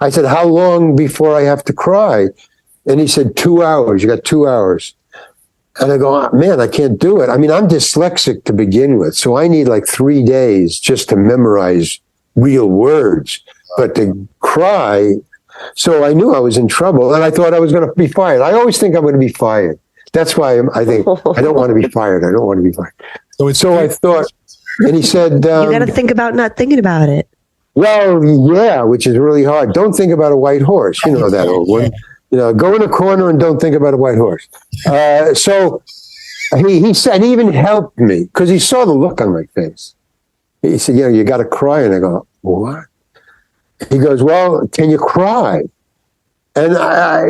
I said, "How long before I have to cry?" And he said, 2 hours. You got 2 hours. And I go, "Oh, man, I can't do it." I mean, I'm dyslexic to begin with. So I need like 3 days just to memorize real words, but to cry. So I knew I was in trouble, and I thought I was going to be fired. I always think I'm going to be fired. That's why I think I don't want to be fired. I don't want to be fired. So I thought, and he said, "You got to think about not thinking about it." Well, yeah, which is really hard. Don't think about a white horse. You know that old one. Go in a corner and don't think about a white horse. So he said, and he even helped me because he saw the look on my face. He said, "You got to cry." And I go, "What?" He goes, "Well, can you cry?" And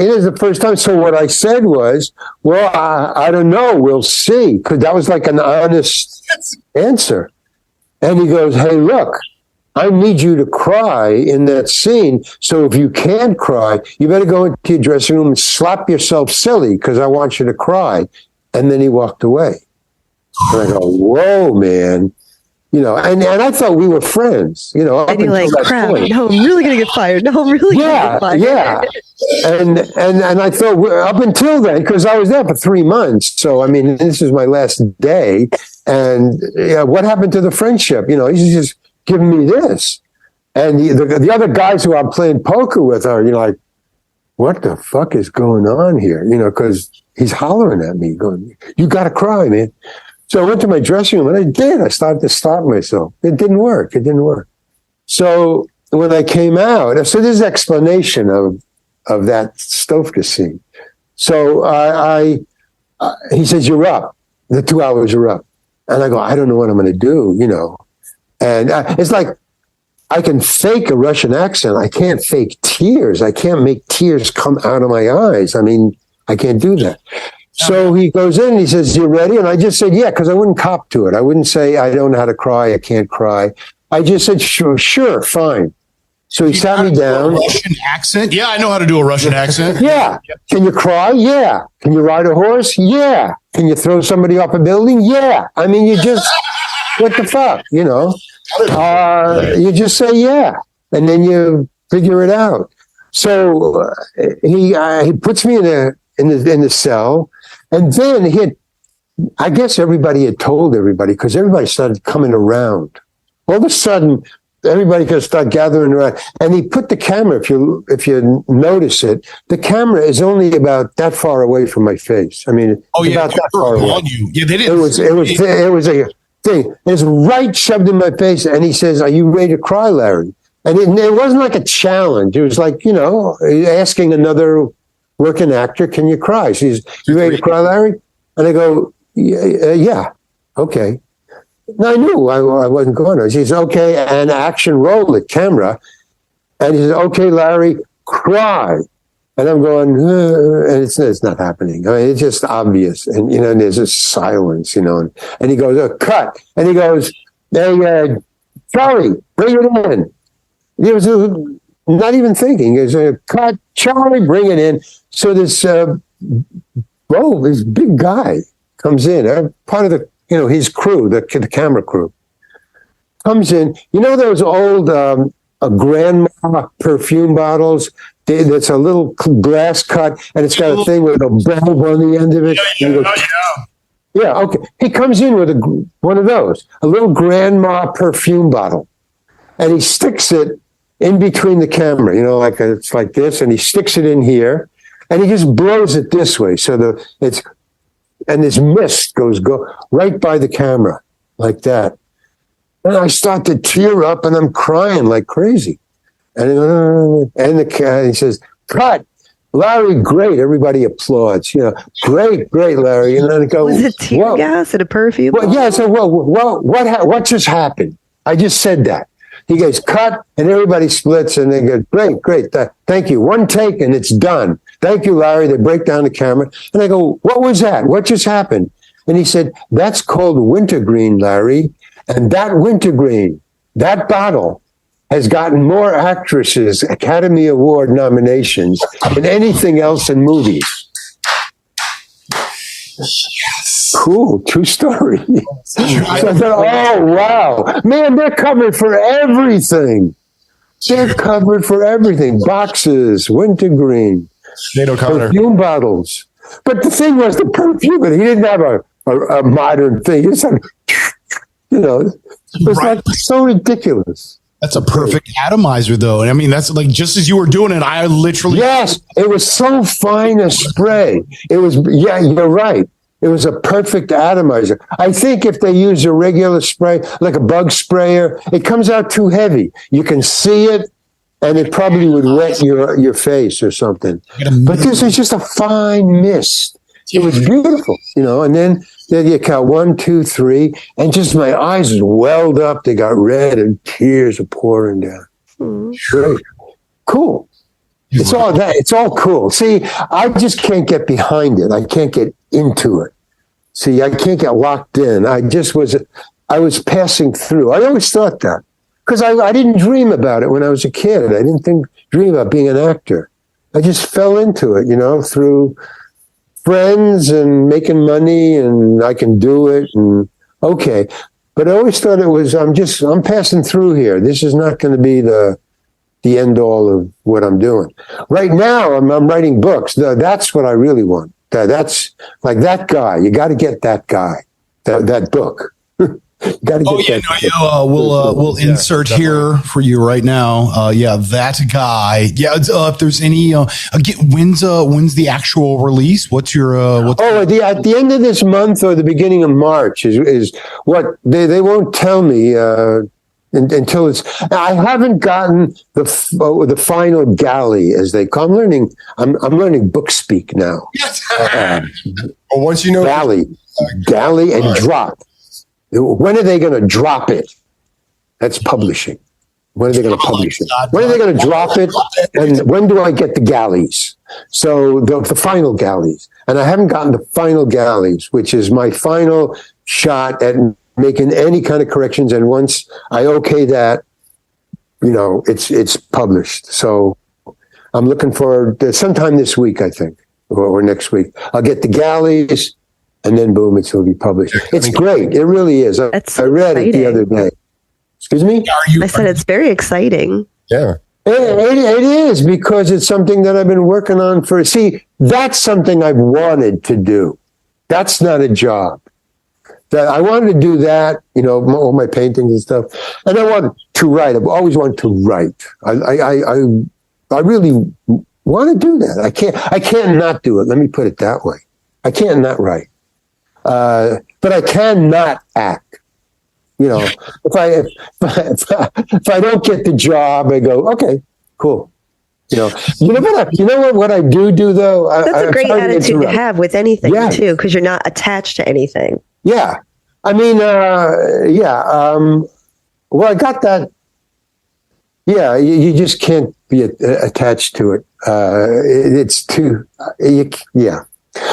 it is the first time. So what I said was, "Well, I don't know. We'll see." Because that was like an honest answer. And he goes, "Hey, look, I need you to cry in that scene. So if you can't cry, you better go into your dressing room and slap yourself silly because I want you to cry." And then he walked away. And I go, "Whoa, man." And I thought we were friends, And you're like, "Crap, no, I'm really going to get fired. No, I'm really going to get fired." Yeah. And I thought up until then, because I was there for 3 months. So, I mean, this is my last day. And what happened to the friendship? He's just giving me this. And the other guys who I'm playing poker with are, like, what the fuck is going on here? Because he's hollering at me going, "You got to cry, man." So I went to my dressing room and I did. I started to stop myself. It didn't work. So when I came out, so there's explanation of that Stovka scene. So he says, "You're up. The 2 hours are up." And I go, "I don't know what I'm going to do, And it's like, I can fake a Russian accent. I can't fake tears. I can't make tears come out of my eyes. I mean, I can't do that. So he goes in and he says, "You ready?" And I just said, "Yeah," because I wouldn't cop to it. I wouldn't say, "I don't know how to cry. I can't cry." I just said, sure, fine. So he sat me down. Russian accent? Yeah, I know how to do a Russian accent. Yeah. Can you cry? Yeah. Can you ride a horse? Yeah. Can you throw somebody off a building? Yeah. I mean, you just, what the fuck, you just say yeah, and then you figure it out. So he puts me in the cell. And then I guess everybody had told everybody because everybody started coming around. All of a sudden, everybody could start gathering around. And he put the camera, if you notice it, the camera is only about that far away from my face. I mean, about that far away. Yeah, they didn't. It was a thing. It's right shoved in my face. And he says, "Are you ready to cry, Larry?" And it wasn't like a challenge. It was like, asking another working actor, "Can you cry?" She says, "You ready to cry, Larry?" And I go, yeah, okay. Now I knew I wasn't going to. She says, "Okay, and action, roll it, camera." And he says, "Okay, Larry, cry." And I'm going, and it's not happening. I mean, it's just obvious. And, and there's a silence, and he goes, "Cut." And he goes, "Hey, Charlie, bring it in." He was not even thinking. He goes, "Cut, Charlie, bring it in." So this big guy comes in, part of his crew, the camera crew, comes in. Those old grandma perfume bottles? That's a little glass cut, and it's got a thing with a bulb on the end of it. Yeah, okay. He comes in with one of those, a little grandma perfume bottle, and he sticks it in between the camera, like it's like this, and he sticks it in here. and he just blows it this way. So and this mist goes right by the camera like that. And I start to tear up and I'm crying like crazy. And he says, cut. Larry, great. Everybody applauds. Great, Larry. And then I go, was it tear gas and a perfume? Well, yeah. So, what just happened? I just said that. He goes, cut, and everybody splits, and they go, great. Thank you. One take, and it's done. Thank you, Larry. They break down the camera. And I go, what was that? What just happened? And he said, that's called wintergreen, Larry. And that wintergreen, that bottle, has gotten more actresses Academy Award nominations than anything else in movies. Yes. Cool. True story. So I thought, oh, wow. Man, they're covered for everything. They're covered for everything. Boxes, wintergreen, perfume bottles. But the thing was the perfume, he didn't have a modern thing. He just had, it was like so ridiculous. That's a perfect atomizer, though. And I mean, that's like just as you were doing it, I literally. Yes, it was so fine a spray. It was, yeah, you're right. It was a perfect atomizer. I think if they use a regular spray, like a bug sprayer, it comes out too heavy. You can see it, and it probably would wet your face or something. But this is just a fine mist. It was beautiful, and then you count 1, 2, 3, and just my eyes welled up. They got red and tears are pouring down. Great. Cool. It's all that. It's all cool. See, I just can't get behind it. I can't get into it. See, I can't get locked in. I was passing through. I always thought that because I didn't dream about it when I was a kid. I didn't dream about being an actor. I just fell into it, through friends and making money, and I can do it, and okay. But I always thought it was, I'm passing through here. This is not going to be the end all of what I'm doing. Right now, I'm writing books. That's what I really want. That's like that guy. You got to get that guy, that book. We'll insert definitely here for you right now. That guy. Yeah, if there's any, when's the actual release? What's your? At the end of this month or the beginning of March is what they won't tell me until it's. I haven't gotten the final galley, as they call. I'm learning book speak now. Yes. Well, once you know galley and drop. When are they going to drop it? That's publishing. When are they going to publish it? When are they going to drop it? And when do I get the galleys? So the final galleys. And I haven't gotten the final galleys, which is my final shot at making any kind of corrections. And once I okay that, it's published. So I'm looking for sometime this week, I think, or next week. I'll get the galleys. And then boom, it'll be published. It's great. It really is. I read it the other day. Excuse me? I said it's very exciting. Yeah. It is, because it's something that I've been working on that's something I've wanted to do. That's not a job. That I wanted to do that, all my paintings and stuff. And I wanted to write. I've always wanted to write. I really want to do that. I can't not do it. Let me put it that way. I can't not write. But I cannot act. If I don't get the job, I go, okay, cool. What I do though. That's a great attitude to have with anything too, because you're not attached to anything. Yeah, I mean, well, I got that. Yeah, you just can't be attached to it. It's too. Yeah.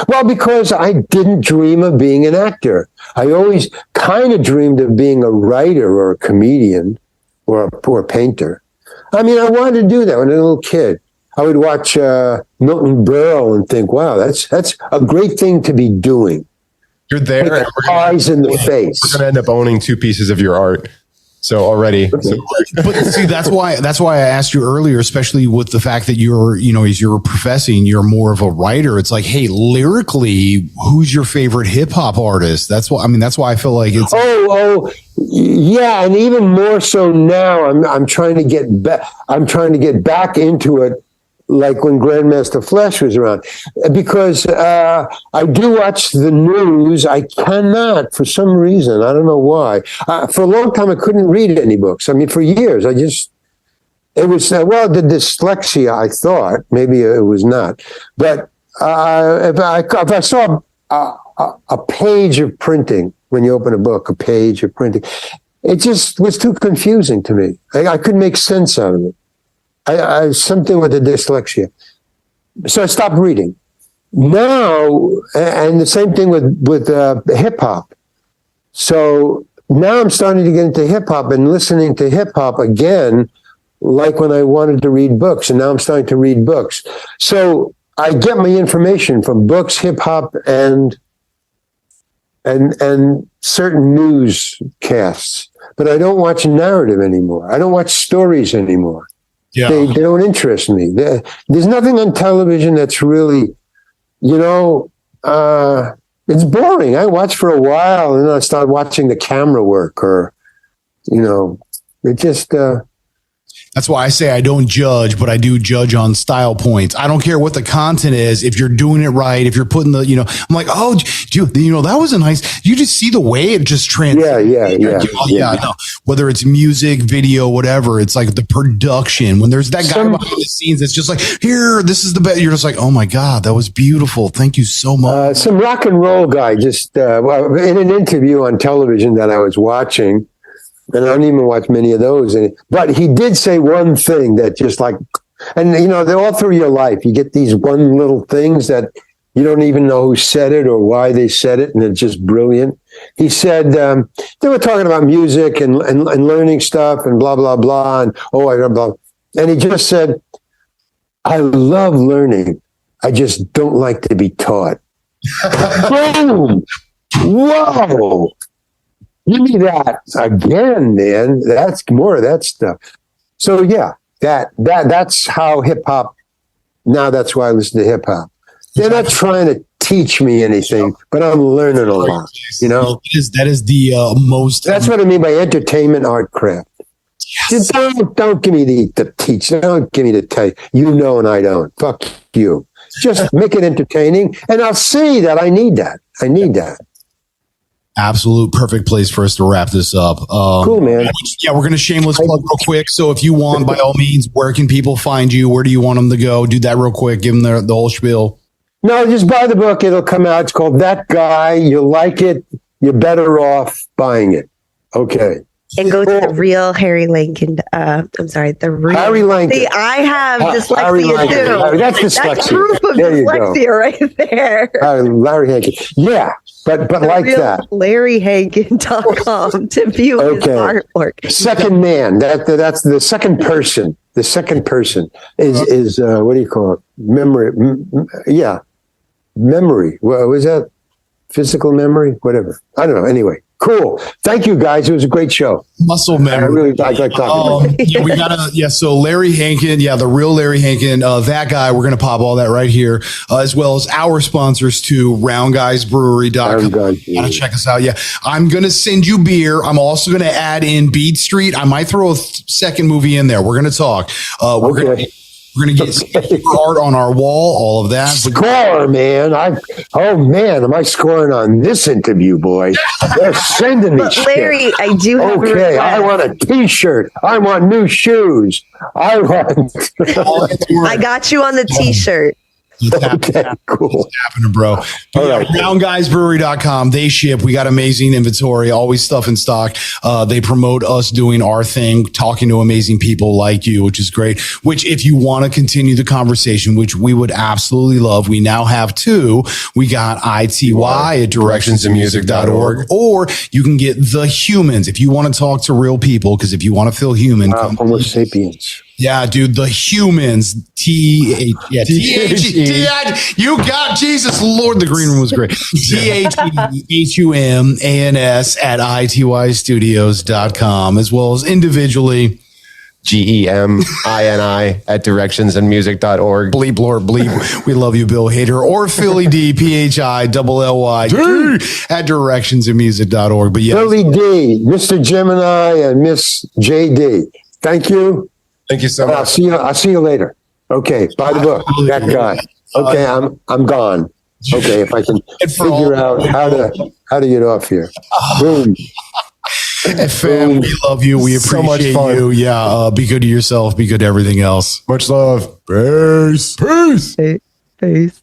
Well, because I didn't dream of being an actor. I always kind of dreamed of being a writer or a comedian or a painter. I mean, I wanted to do that when I was a little kid. I would watch Milton Berle and think, wow, that's a great thing to be doing. You're there. Eyes in the face. We're going to end up owning 2 pieces of your art. So already, but see, that's why I asked you earlier, especially with the fact that you're, as you're professing, you're more of a writer. It's like, hey, lyrically, who's your favorite hip hop artist? That's why I feel like it's. Yeah, and even more so now. I'm trying to get back. I'm trying to get back into it like when Grandmaster Flash was around, because I do watch the news. I cannot, for some reason, I don't know why. For a long time, I couldn't read any books. I mean, for years, it was, the dyslexia, I thought. Maybe it was not. But if I saw a page of printing, when you open a book, a page of printing, it just was too confusing to me. I couldn't make sense out of it. I something with the dyslexia. So I stopped reading. Now, and the same thing with hip hop. So now I'm starting to get into hip hop and listening to hip hop again, like when I wanted to read books, and now I'm starting to read books. So I get my information from books, hip hop, and certain newscasts. But I don't watch narrative anymore. I don't watch stories anymore. Yeah. They don't interest me. There's nothing on television that's really, it's boring. I watch for a while and then I start watching the camera work it just... That's why I say I don't judge, but I do judge on style points. I don't care what the content is. If you're doing it right, if you're putting I'm like, oh, that was a nice, you just see the way it just translates. Yeah. No. Whether it's music, video, whatever, it's like the production. When there's that guy behind the scenes, it's just like, here, this is the best. You're just like, oh my God, that was beautiful. Thank you so much. Some rock and roll guy just, in an interview on television that I was watching, and I don't even watch many of those. But he did say one thing that just like, and they're all through your life. You get these one little things that you don't even know who said it or why they said it, and it's just brilliant. He said, they were talking about music and learning stuff and blah, blah, blah. And I don't blah. And he just said, I love learning. I just don't like to be taught. Boom! Whoa! Give me that again, man. That's more of that stuff. So yeah, that's how hip hop. Now that's why I listen to hip hop. They're not trying to teach me anything, but I'm learning a lot. That is the most. That's what I mean by entertainment, art, craft. Yes. Don't give me the teach. Don't give me the tell. And I don't. Fuck you. Just make it entertaining, and I'll see that I need that. Absolute perfect place for us to wrap this up. Cool, man. Yeah, we're going to shameless plug real quick. So if you want, by all means, where can people find you? Where do you want them to go? Do that real quick. Give them the whole spiel. No, just buy the book. It'll come out. It's called That Guy. You'll like it. You're better off buying it. Okay. And go to the real Harry Lankin. The real Harry Lankin. See, I have dyslexia too. That's dyslexia. That's proof of there dyslexia right there. Larry Hankin. Yeah, but like that. LarryHankin.com to view his artwork. Second man. That's the second person. The second person is what do you call it? Memory. Memory. What was that? Physical memory? Whatever. I don't know. Anyway. Cool. Thank you, guys. It was a great show. Muscle memory. I like talking about it. So Larry Hankin, the real Larry Hankin, that guy, we're going to pop all that right here, as well as our sponsors too, RoundGuysBrewery.com. Gotta check us out. Yeah. I'm going to send you beer. I'm also going to add in Beat Street. I might throw a second movie in there. We're going to talk. We're going to get art on our wall, all of that. Score, man. Am I scoring on this interview, boy? They're sending me Larry, shit. I do have a request. I want a T-shirt. I want new shoes. I got you on the T-shirt. Okay, cool. It's happening, bro. RoundGuysBrewery.com. They ship. We got amazing inventory, always stuff in stock. They promote us doing our thing, talking to amazing people like you, which is great. Which, if you want to continue the conversation, which we would absolutely love, we now have two. We got ITY at directionsinmusic.org, or you can get The Humans if you want to talk to real people, because if you want to feel human. Homo sapiens. Yeah, dude, The Humans. THE. You got Jesus Lord. The green room was great. THEHUMANS at ITYstudios.com, as well as individually. GEMINI at directionsandmusic.org. Bleep, Lord, bleep. We love you, Bill Hader. Or Philly D, PHILLY at directionsandmusic.org. But yeah, Philly D, Mr. Gemini, and Miss JD. Thank you. Thank you so much. I'll see you later. Okay, buy the book. That guy. Okay, I'm gone. Okay, if I can figure out how to get off here. Boom. And fam, we love you. We appreciate So much fun. you. Yeah, be good to yourself. Be good to everything else. Much love. Peace. Peace. Peace.